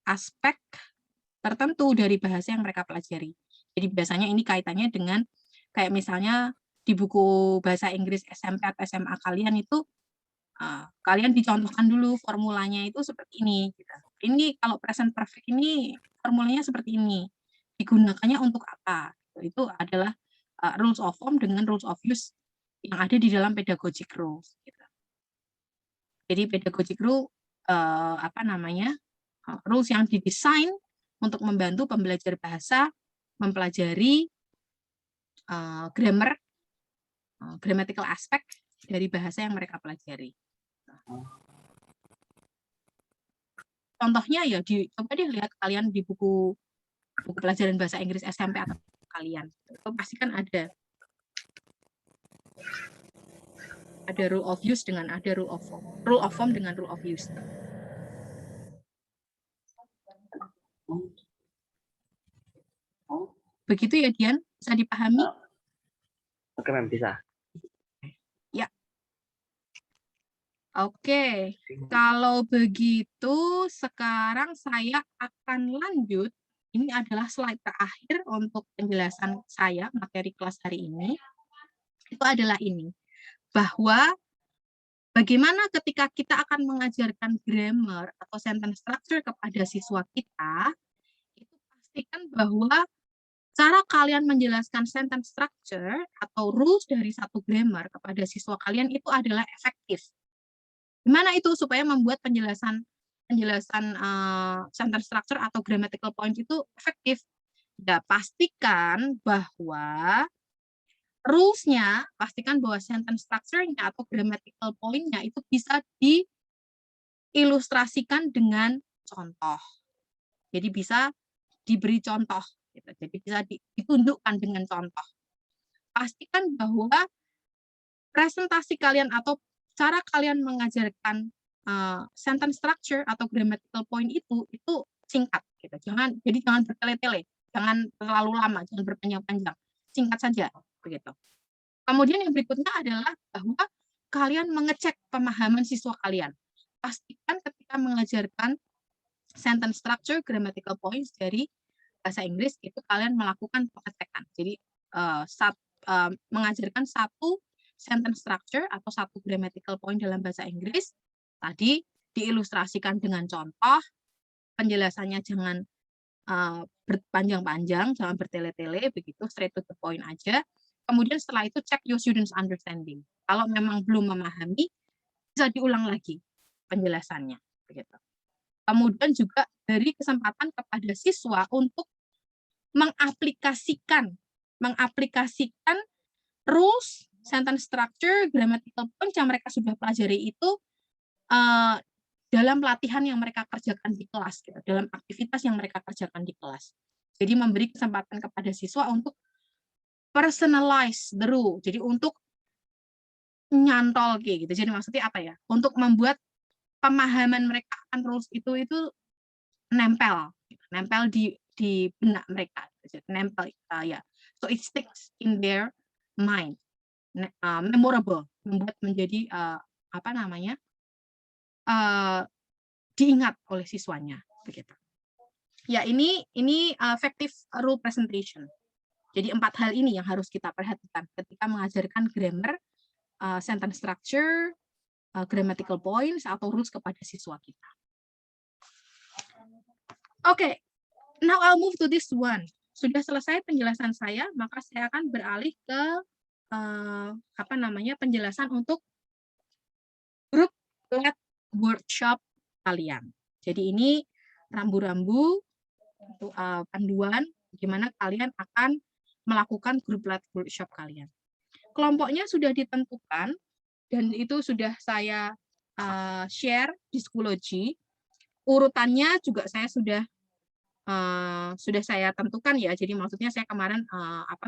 aspek tertentu dari bahasa yang mereka pelajari. Jadi biasanya ini kaitannya dengan kayak misalnya di buku bahasa Inggris SMP atau SMA kalian itu kalian dicontohkan dulu formulanya itu seperti ini. Gitu. Ini kalau present perfect ini formulanya seperti ini. Digunakannya untuk apa? Itu adalah rules of form dengan rules of use yang ada di dalam pedagogic rules. Gitu. Jadi pedagogic rule rules yang didesain untuk membantu pembelajar bahasa mempelajari grammar, grammatical aspect dari bahasa yang mereka pelajari. Contohnya ya coba deh lihat kalian di buku pelajaran bahasa Inggris SMP atau kalian. Itu pasti kan ada rule of use dengan ada rule of form dengan rule of use. Begitu ya Dian, bisa dipahami?
Oke, Mem, bisa.
Ya. Oke, kalau begitu sekarang saya akan lanjut. Ini adalah slide terakhir untuk penjelasan saya materi kelas hari ini. Itu adalah ini, bahwa bagaimana ketika kita akan mengajarkan grammar atau sentence structure kepada siswa kita, itu pastikan bahwa cara kalian menjelaskan sentence structure atau rules dari satu grammar kepada siswa kalian itu adalah efektif. Gimana itu supaya membuat penjelasan sentence structure atau grammatical point itu efektif? Ya, pastikan bahwa rules-nya, pastikan bahwa sentence structure-nya atau grammatical point-nya itu bisa diilustrasikan dengan contoh. Jadi bisa diberi contoh. Jadi bisa ditunjukkan dengan contoh. Pastikan bahwa presentasi kalian atau cara kalian mengajarkan sentence structure atau grammatical point itu singkat. Gitu. Jangan bertele-tele, jangan terlalu lama, jangan berpanjang-panjang, singkat saja. Begitu. Kemudian yang berikutnya adalah bahwa kalian mengecek pemahaman siswa kalian. Pastikan ketika mengajarkan sentence structure, grammatical points dari bahasa Inggris itu kalian melakukan pengecekan. Jadi mengajarkan satu sentence structure atau satu grammatical point dalam bahasa Inggris tadi diilustrasikan dengan contoh, penjelasannya jangan berpanjang-panjang, jangan bertele-tele, begitu straight to the point aja. Kemudian setelah itu check your students understanding. Kalau memang belum memahami, bisa diulang lagi penjelasannya. Begitu. Kemudian juga beri kesempatan kepada siswa untuk mengaplikasikan rules, sentence structure, grammatical point yang mereka sudah pelajari itu dalam latihan yang mereka kerjakan di kelas, gitu, dalam aktivitas yang mereka kerjakan di kelas. Jadi memberi kesempatan kepada siswa untuk personalize the rule, jadi untuk nyantol gitu. Jadi maksudnya apa ya? Untuk membuat pemahaman mereka akan rules itu nempel di benak mereka, nempel ya. So it sticks in their mind, memorable, membuat menjadi diingat oleh siswanya, begitu. Ya ini effective rule presentation. Jadi 4 hal ini yang harus kita perhatikan ketika mengajarkan grammar, sentence structure, grammatical points atau rules kepada siswa kita. Oke, now I'll move to this one. Sudah selesai penjelasan saya, maka saya akan beralih ke penjelasan untuk grup lab workshop kalian. Jadi ini rambu-rambu untuk panduan bagaimana kalian akan melakukan grup lab workshop kalian. Kelompoknya sudah ditentukan dan itu sudah saya share di Schoology. Urutannya juga saya sudah saya tentukan ya. Jadi maksudnya saya kemarin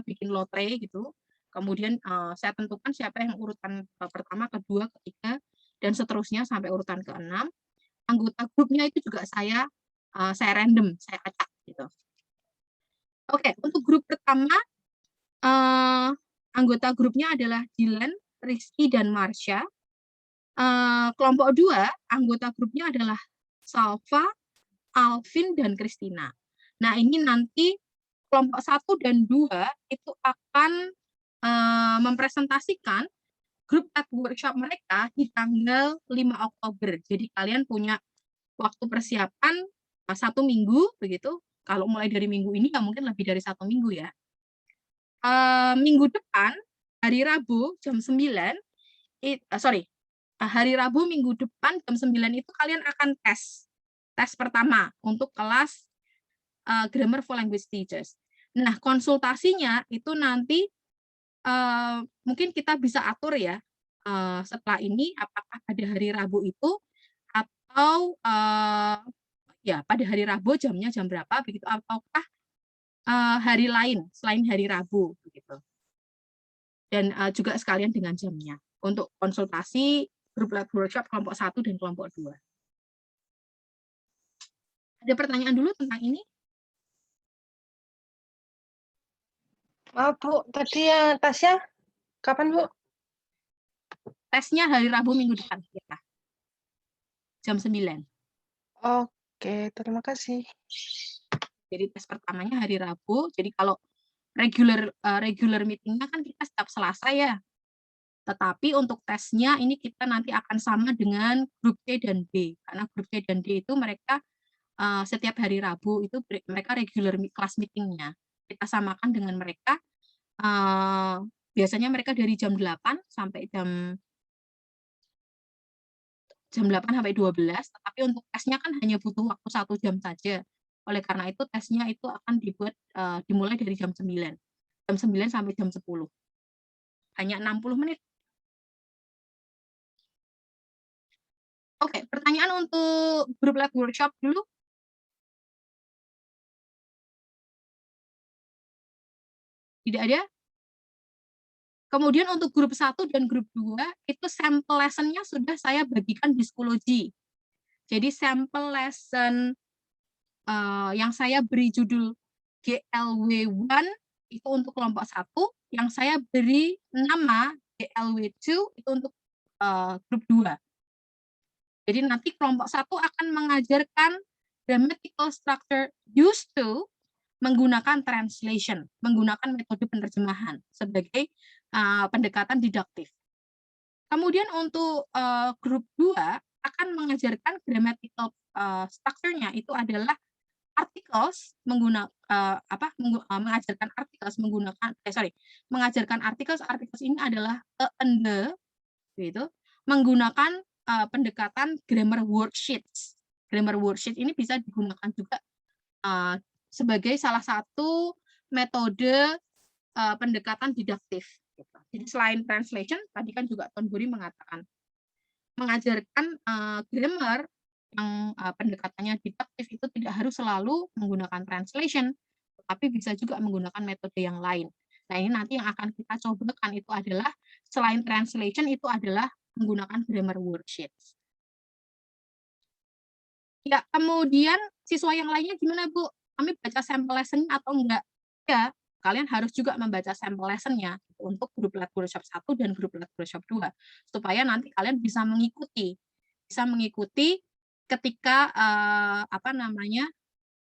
bikin lotre gitu. Kemudian saya tentukan siapa yang urutan pertama, kedua, ketiga, dan seterusnya sampai urutan ke-6. Anggota grupnya itu juga saya random, saya acak gitu. Oke, untuk grup pertama anggota grupnya adalah Dylan, Rizky, dan Marsha. Kelompok 2 anggota grupnya adalah Salva, Alvin, dan Christina. Nah, ini nanti kelompok 1 dan 2 itu akan mempresentasikan grup lab workshop mereka di tanggal 5 Oktober. Jadi kalian punya waktu persiapan 1 minggu begitu. Kalau mulai dari minggu ini ya mungkin lebih dari 1 minggu ya. Minggu depan hari Rabu jam 9 hari Rabu minggu depan jam 9 itu kalian akan tes pertama untuk kelas Grammar for Language Teachers. Nah, konsultasinya itu nanti mungkin kita bisa atur ya setelah ini apakah pada hari Rabu itu atau ya pada hari Rabu jamnya jam berapa begitu, ataukah hari lain selain hari Rabu begitu. Dan juga sekalian dengan jamnya untuk konsultasi grup lab workshop kelompok 1 dan kelompok 2. Ada pertanyaan dulu tentang ini?
Maaf Bu, tadi yang tasnya kapan Bu?
Tesnya hari Rabu minggu depan ya. Jam 9.
Oke, terima kasih.
Jadi tes pertamanya hari Rabu. Jadi kalau regular meetingnya kan kita setiap Selasa ya. Tetapi untuk tesnya ini kita nanti akan sama dengan grup C dan D. Karena grup C dan D itu mereka setiap hari Rabu itu mereka regular class meetingnya. Kita samakan dengan mereka. Biasanya mereka dari jam 8 sampai jam 8 sampai 12, tetapi untuk tesnya kan hanya butuh waktu 1 jam saja. Oleh karena itu tesnya itu akan dimulai dari jam 9. Jam 9 sampai jam 10. Hanya 60 menit. Oke, pertanyaan untuk grup lab workshop dulu. Tidak ada? Kemudian untuk grup 1 dan grup 2, itu sampel lesson-nya sudah saya bagikan di Schoology. Jadi sampel lesson yang saya beri judul GLW1 itu untuk kelompok 1, yang saya beri nama GLW2 itu untuk grup 2. Jadi nanti kelompok 1 akan mengajarkan grammatical structure used to menggunakan translation, menggunakan metode penerjemahan sebagai pendekatan didaktif. Kemudian untuk grup 2 akan mengajarkan grammatical structure-nya itu adalah articles mengajarkan articles mengajarkan articles ini adalah and the gitu menggunakan pendekatan grammar worksheets. Grammar worksheet ini bisa digunakan juga sebagai salah satu metode pendekatan didaktif. Jadi selain translation, tadi kan juga Tuan Guri mengatakan mengajarkan grammar yang pendekatannya didaktif itu tidak harus selalu menggunakan translation, tapi bisa juga menggunakan metode yang lain. Nah, ini nanti yang akan kita cobakan itu adalah selain translation itu adalah menggunakan grammar worksheets. Ya, kemudian siswa yang lainnya gimana, Bu? Kami baca sampel lesson atau enggak? Ya, kalian harus juga membaca sampel lesson-nya untuk grup lab workshop 1 dan grup lab workshop 2 supaya nanti kalian bisa mengikuti ketika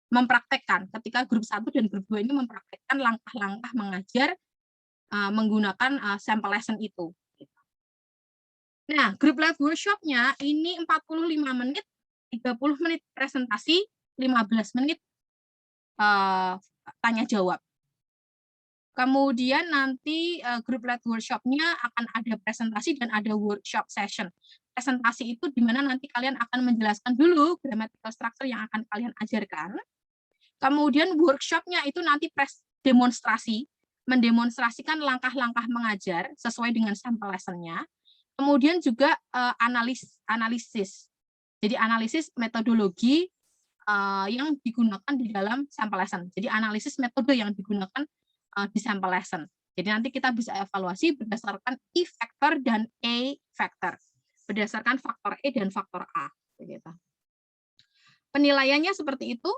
mempraktekkan. Ketika grup 1 dan grup 2 ini mempraktekkan langkah-langkah mengajar menggunakan sampel lesson itu. Nah, grup live workshop-nya ini 45 menit, 30 menit presentasi, 15 menit tanya jawab. Kemudian nanti grup live workshop-nya akan ada presentasi dan ada workshop session. Presentasi itu di mana nanti kalian akan menjelaskan dulu grammatical structure yang akan kalian ajarkan. Kemudian workshop-nya itu nanti demonstrasi, mendemonstrasikan langkah-langkah mengajar sesuai dengan sampel lesson-nya. Kemudian juga analisis. Jadi analisis metodologi yang digunakan di dalam sampel lesson. Jadi analisis metode yang digunakan di sampel lesson. Jadi nanti kita bisa evaluasi berdasarkan E factor dan A factor. Berdasarkan faktor E dan faktor A. Begitu. Penilaiannya seperti itu.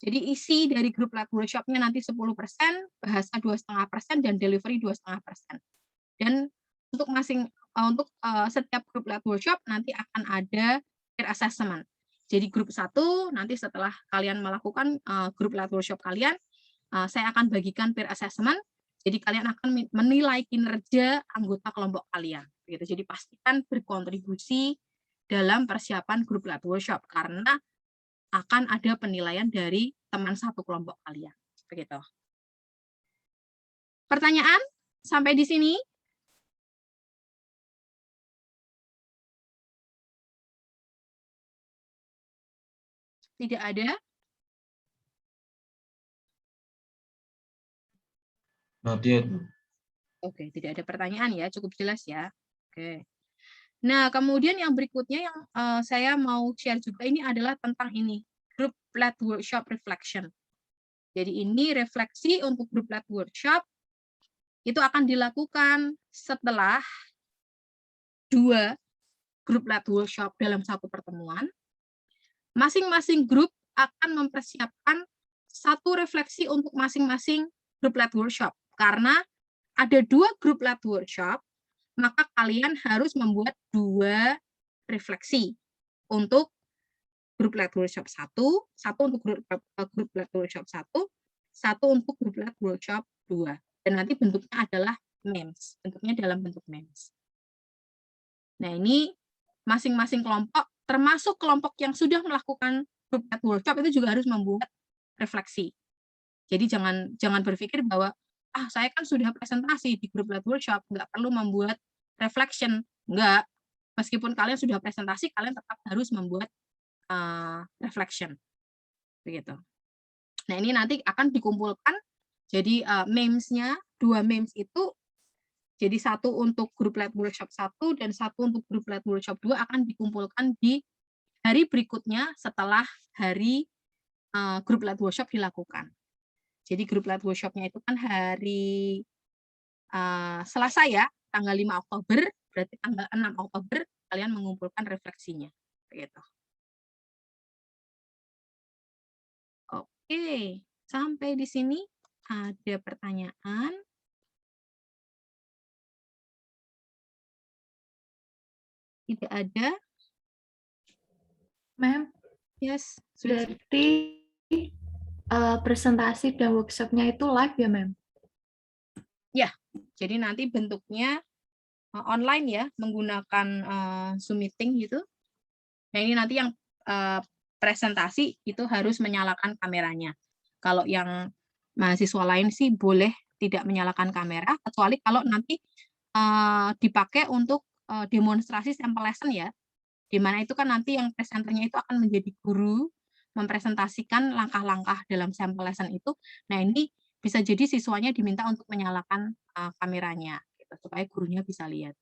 Jadi isi dari grup live workshop-nya nanti 10%, bahasa 2,5%, dan delivery 2,5%. Dan untuk setiap grup live workshop nanti akan ada peer assessment. Jadi grup 1 nanti setelah kalian melakukan grup live workshop kalian, saya akan bagikan peer assessment. Jadi kalian akan menilai kinerja anggota kelompok kalian. Begitu. Jadi pastikan berkontribusi dalam persiapan grup live workshop karena akan ada penilaian dari teman satu kelompok kalian. Begitu. Pertanyaan sampai di sini? Tidak ada?
Not yet.
Oke, tidak ada pertanyaan ya, cukup jelas ya. Oke. Nah, kemudian yang berikutnya yang saya mau share juga ini adalah tentang ini, group led workshop reflection. Jadi ini refleksi untuk group led workshop itu akan dilakukan setelah 2 group led workshop dalam satu pertemuan. Masing-masing grup akan mempersiapkan satu refleksi untuk masing-masing group led workshop. Karena ada 2 group led workshop, maka kalian harus membuat 2 refleksi untuk grup led workshop 1 untuk grup led workshop 1 untuk grup led workshop 2. Dan nanti bentuknya adalah memes, bentuknya dalam bentuk memes. Nah, ini masing-masing kelompok, termasuk kelompok yang sudah melakukan group led workshop itu juga harus membuat refleksi. Jadi jangan berpikir bahwa saya kan sudah presentasi di group led workshop, nggak perlu membuat reflection. Enggak. Meskipun kalian sudah presentasi, kalian tetap harus membuat reflection. Begitu. Nah, ini nanti akan dikumpulkan. Jadi memes-nya, 2 memes itu, jadi 1 untuk group led workshop 1 dan 1 untuk group led workshop 2 akan dikumpulkan di hari berikutnya setelah hari group led workshop dilakukan. Jadi grup live workshop-nya itu kan hari Selasa ya, tanggal 5 Oktober, berarti tanggal 6 Oktober kalian mengumpulkan refleksinya. Begitu. Oke, sampai di sini ada pertanyaan? Tidak ada?
Ma'am,
Yes.
berarti presentasi dan workshop-nya itu live ya, Ma'am?
Ya, jadi nanti bentuknya online ya, menggunakan Zoom meeting gitu. Nah, ini nanti yang presentasi itu harus menyalakan kameranya. Kalau yang mahasiswa lain sih boleh tidak menyalakan kamera, kecuali kalau nanti dipakai untuk demonstrasi sampel lesson ya, di mana itu kan nanti yang presenternya itu akan menjadi guru, mempresentasikan langkah-langkah dalam sampel lesson itu. Nah, ini bisa jadi siswanya diminta untuk menyalakan kameranya, gitu, supaya gurunya bisa lihat.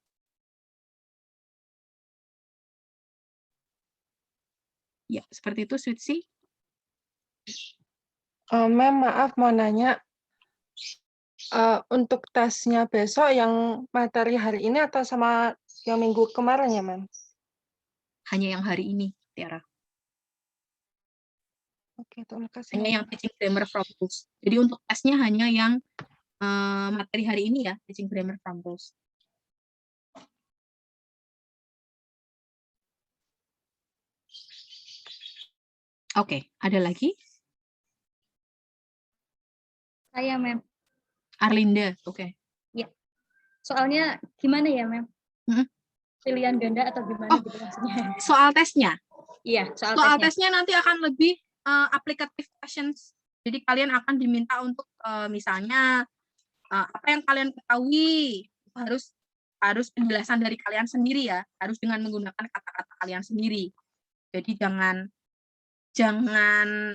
Ya, seperti itu, Switsi.
Ma'am, maaf mau nanya. Untuk tesnya besok yang materi hari ini atau sama yang minggu kemarin ya, Ma'am?
Hanya yang hari ini, Tiara.
Oke, terima kasih.
Hanya yang teaching grammar from rules. Jadi untuk tesnya hanya yang materi hari ini ya, teaching grammar from rules. Oke, ada lagi?
Saya, Mem.
Arlinda, oke.
Soalnya gimana ya, Mem?
Mm-mm.
Pilihan ganda atau gimana gitu maksudnya?
Soal tesnya.
Iya, soal
Soal
tesnya.
tesnya nanti akan lebih applicative questions. Jadi kalian akan diminta untuk misalnya apa yang kalian ketahui harus penjelasan dari kalian sendiri ya, harus dengan menggunakan kata-kata kalian sendiri. Jadi jangan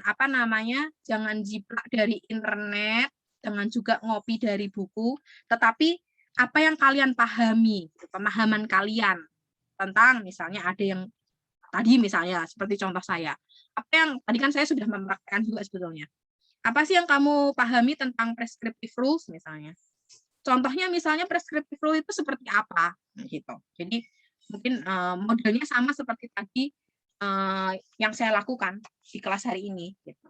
apa namanya, jangan jiplak dari internet, jangan juga ngopi dari buku, tetapi apa yang kalian pahami, pemahaman kalian tentang misalnya ada yang tadi misalnya seperti contoh saya. Apa yang tadi kan saya sudah mempraktikkan juga sebetulnya. Apa sih yang kamu pahami tentang prescriptive rules misalnya? Contohnya misalnya prescriptive rule itu seperti apa gitu. Jadi mungkin modelnya sama seperti tadi yang saya lakukan di kelas hari ini gitu.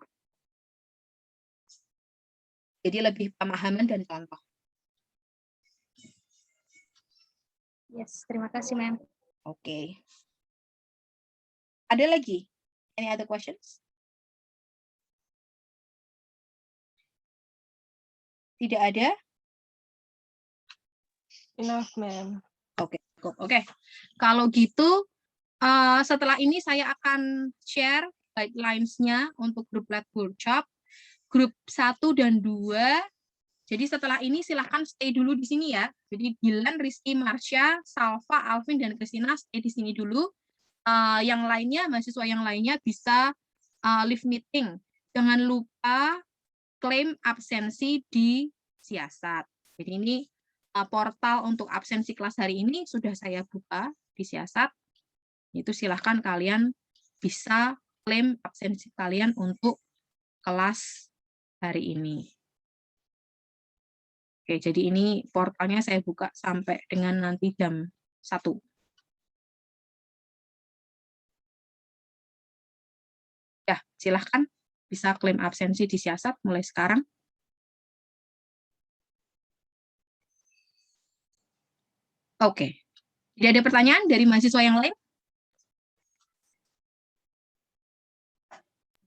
Jadi lebih pemahaman dan contoh.
Yes, terima kasih, Mem.
Oke. Ada lagi? Any other questions? Tidak ada?
Enough, ma'am.
Oke, oke. Kalau gitu, setelah ini saya akan share guidelines-nya untuk grup lab workshop, grup 1 dan 2. Jadi setelah ini silahkan stay dulu di sini ya. Jadi Dilan, Rizky, Marsha, Salva, Alvin, dan Christina stay di sini dulu. Yang lainnya, mahasiswa yang lainnya bisa leave meeting. Jangan lupa klaim absensi di Siasat. Jadi ini portal untuk absensi kelas hari ini sudah saya buka di Siasat. Itu silahkan kalian bisa klaim absensi kalian untuk kelas hari ini. Oke, jadi ini portalnya saya buka sampai dengan nanti jam 1. Ya, silahkan bisa klaim absensi di Siasat mulai sekarang. Oke. Tidak ada pertanyaan dari mahasiswa yang lain?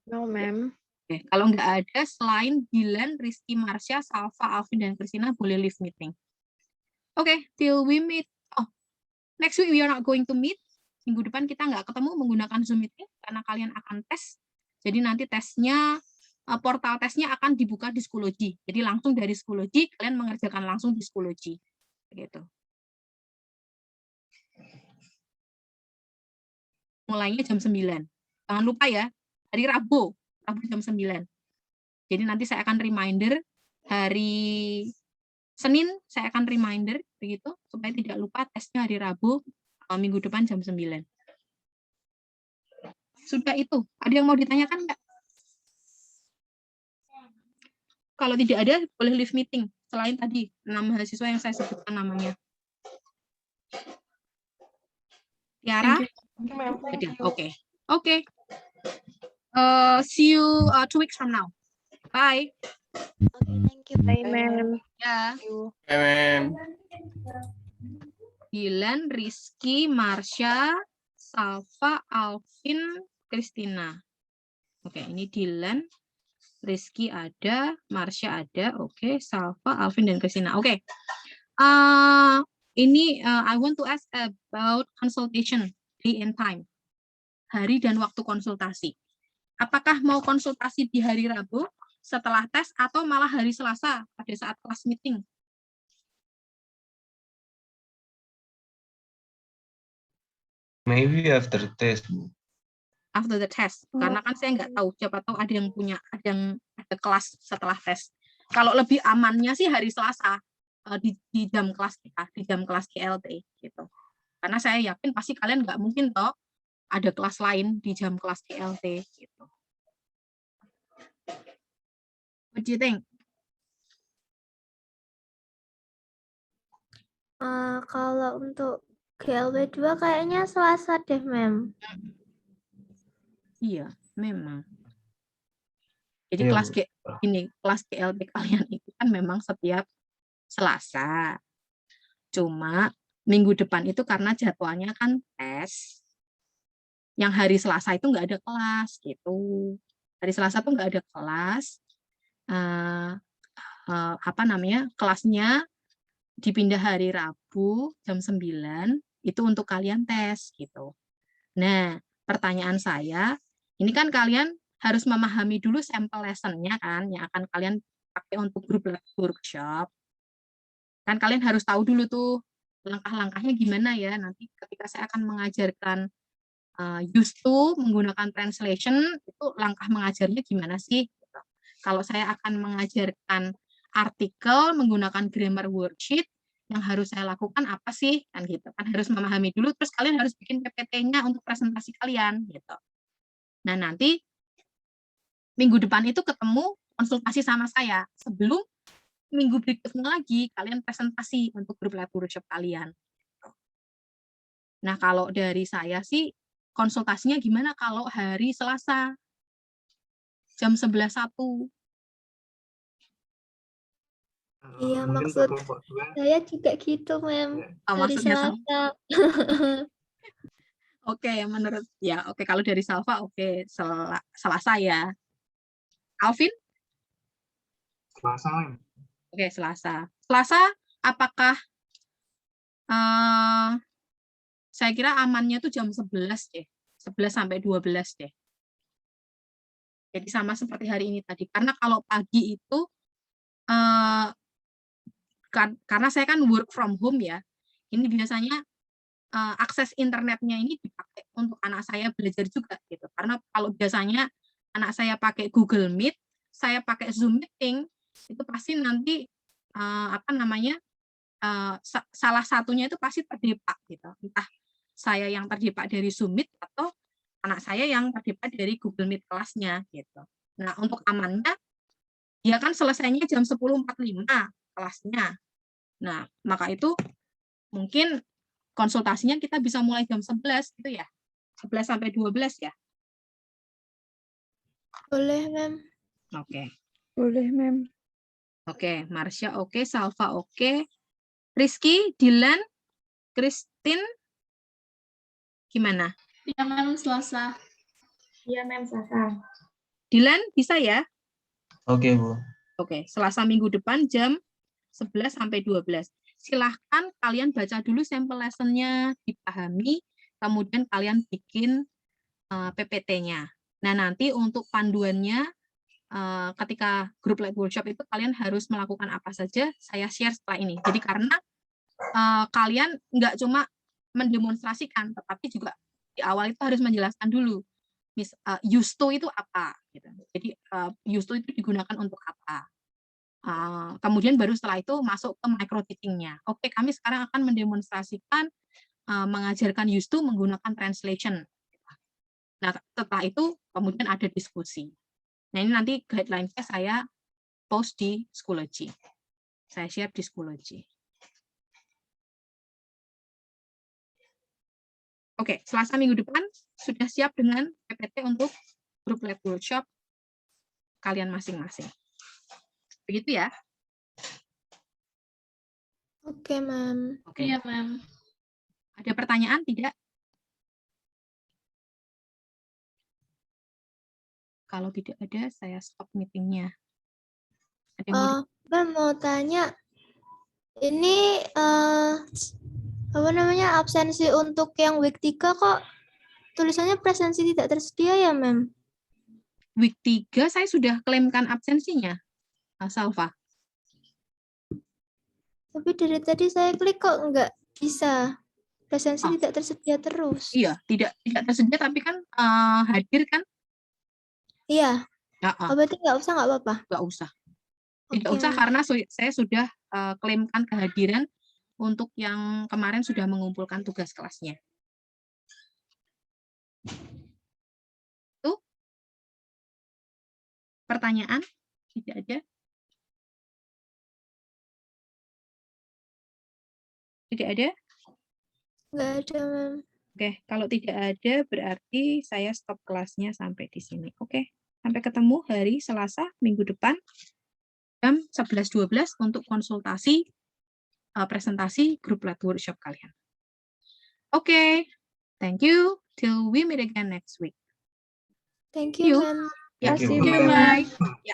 No, ma'am.
Oke, kalau nggak ada, selain Dilan, Rizky, Marsha, Salva, Alvin, dan Christina, boleh leave meeting. Oke, till we meet. Oh, next week we are not going to meet. Minggu depan kita nggak ketemu menggunakan Zoom meeting, karena kalian akan tes. Jadi nanti tesnya, portal tesnya akan dibuka di Schoology. Jadi langsung dari Schoology, kalian mengerjakan langsung di Schoology. Begitu. Mulainya jam 9. Jangan lupa ya, hari Rabu jam 9. Jadi nanti saya akan reminder hari Senin, saya akan reminder begitu supaya tidak lupa tesnya hari Rabu minggu depan jam 9. Sudah itu. Ada yang mau ditanyakan enggak? Kalau tidak ada, boleh leave meeting. Selain tadi 6 mahasiswa yang saya sebutkan namanya. Tiara? Oke. Oke. See you 2 weeks from now. Bye.
Okay, thank you. Bye, ma'am.
Ya.
Mem.
Dilan, Rizky, Marsha, Salva, Alvin, Christina. Oke, ini Dilan, Rizky ada, Marsha ada, oke, Salva, Alvin, dan Christina. Oke. Ini I want to ask about consultation, day and time. Hari dan waktu konsultasi. Apakah mau konsultasi di hari Rabu setelah tes atau malah hari Selasa pada saat kelas meeting?
Maybe after test.
After the test, karena kan saya nggak tahu, siapa tahu ada yang ada kelas setelah tes. Kalau lebih amannya sih hari Selasa di jam kelas kita, di jam kelas GLT gitu. Karena saya yakin pasti kalian nggak mungkin toh ada kelas lain di jam kelas GLT gitu. What do you think?
Kalau untuk GLW 2 kayaknya Selasa deh, Mem.
Iya, memang. Jadi
Iya,
kelas GLT kalian itu kan memang setiap Selasa. Cuma minggu depan itu karena jadwalnya kan tes. Yang hari Selasa itu nggak ada kelas gitu. Hari Selasa tuh nggak ada kelas. kelasnya dipindah hari Rabu jam 9 itu untuk kalian tes gitu. Nah, pertanyaan saya, ini kan kalian harus memahami dulu sampel lesson-nya kan yang akan kalian pakai untuk grup workshop. Kan kalian harus tahu dulu tuh langkah-langkahnya gimana ya nanti ketika saya akan mengajarkan used to menggunakan translation itu langkah mengajarnya gimana sih? Gitu. Kalau saya akan mengajarkan artikel menggunakan grammar worksheet yang harus saya lakukan apa sih kan gitu kan harus memahami dulu terus kalian harus bikin PPT-nya untuk presentasi kalian gitu. Nah, nanti minggu depan itu ketemu konsultasi sama saya sebelum minggu berikutnya lagi kalian presentasi untuk grup lab workshop kalian. Nah, kalau dari saya sih konsultasinya gimana kalau hari Selasa jam 11.01.
Iya,
Mungkin
maksud
untuk kelompok 2,
saya juga gitu, Mem. Hari
Maksudnya sama.
Selasa.
Oke, oke kalau dari Salva oke Selasa ya. Alvin?
Selasa.
Oke, Selasa. Selasa apakah saya kira amannya tuh jam 11 deh. 11 sampai 12 deh. Jadi sama seperti hari ini tadi. Karena kalau pagi itu karena saya kan work from home ya. Ini biasanya akses internetnya ini dipakai untuk anak saya belajar juga gitu. Karena kalau biasanya anak saya pakai Google Meet, saya pakai Zoom meeting, itu pasti nanti salah satunya itu pasti terdepak gitu. Entah saya yang terdepak dari Zoom Meet atau anak saya yang terdepak dari Google Meet kelasnya gitu. Nah, untuk amannya dia kan selesainya jam 10.45 kelasnya. Nah, maka itu mungkin konsultasinya kita bisa mulai jam 11 gitu ya. 11 sampai 12 ya.
Boleh, Mem.
Oke.
Boleh, Mem.
Oke, Marsha oke, Salva oke. Rizky, Dilan, Christine gimana?
Iya, Mem, Selasa. Iya, Mem, Selasa.
Dilan bisa ya?
Oke, Bu.
Oke, Selasa minggu depan jam 11 sampai 12. Silahkan kalian baca dulu sampel lesson-nya, dipahami, kemudian kalian bikin PPT-nya. Nah, nanti untuk panduannya, ketika grup lab workshop itu kalian harus melakukan apa saja, saya share setelah ini. Jadi karena kalian nggak cuma mendemonstrasikan, tetapi juga di awal itu harus menjelaskan dulu. Used to itu apa? Gitu. Jadi used to itu digunakan untuk apa? Kemudian baru setelah itu masuk ke micro teaching-nya. Oke, kami sekarang akan mendemonstrasikan mengajarkan used to menggunakan translation. Nah, setelah itu kemudian ada diskusi. Nah, ini nanti guideline-nya saya post di Schoology. Saya share di Schoology. Oke, Selasa minggu depan sudah siap dengan PPT untuk grup lab workshop kalian masing-masing. Begitu ya?
Oke, Mem.
Oke.
Iya, Mem.
Ada pertanyaan tidak? Kalau tidak ada, saya stop meeting-nya. Ada yang mau
Mem mau tanya, ini apa namanya absensi untuk yang week 3 kok tulisannya presensi tidak tersedia ya, Mem?
Week 3 saya sudah klaimkan absensinya, Salva.
Tapi dari tadi saya klik kok nggak bisa. Presensi tidak tersedia terus.
Iya, tidak tersedia tapi kan hadir kan?
Iya. Berarti nggak apa-apa?
Nggak usah. Tidak usah karena saya sudah klaimkan kehadiran untuk yang kemarin sudah mengumpulkan tugas kelasnya. Tuh. Pertanyaan? Tidak ada? Tidak ada?
Nggak ada, Mem.
Oke, kalau tidak ada berarti saya stop kelasnya sampai di sini. Oke, sampai ketemu hari Selasa minggu depan jam 11.12 untuk konsultasi presentasi grup lab workshop kalian. Oke, thank you. Till we meet again next week.
Thank you, Mem.
Ya,
Thank you.
bye-bye. Ya.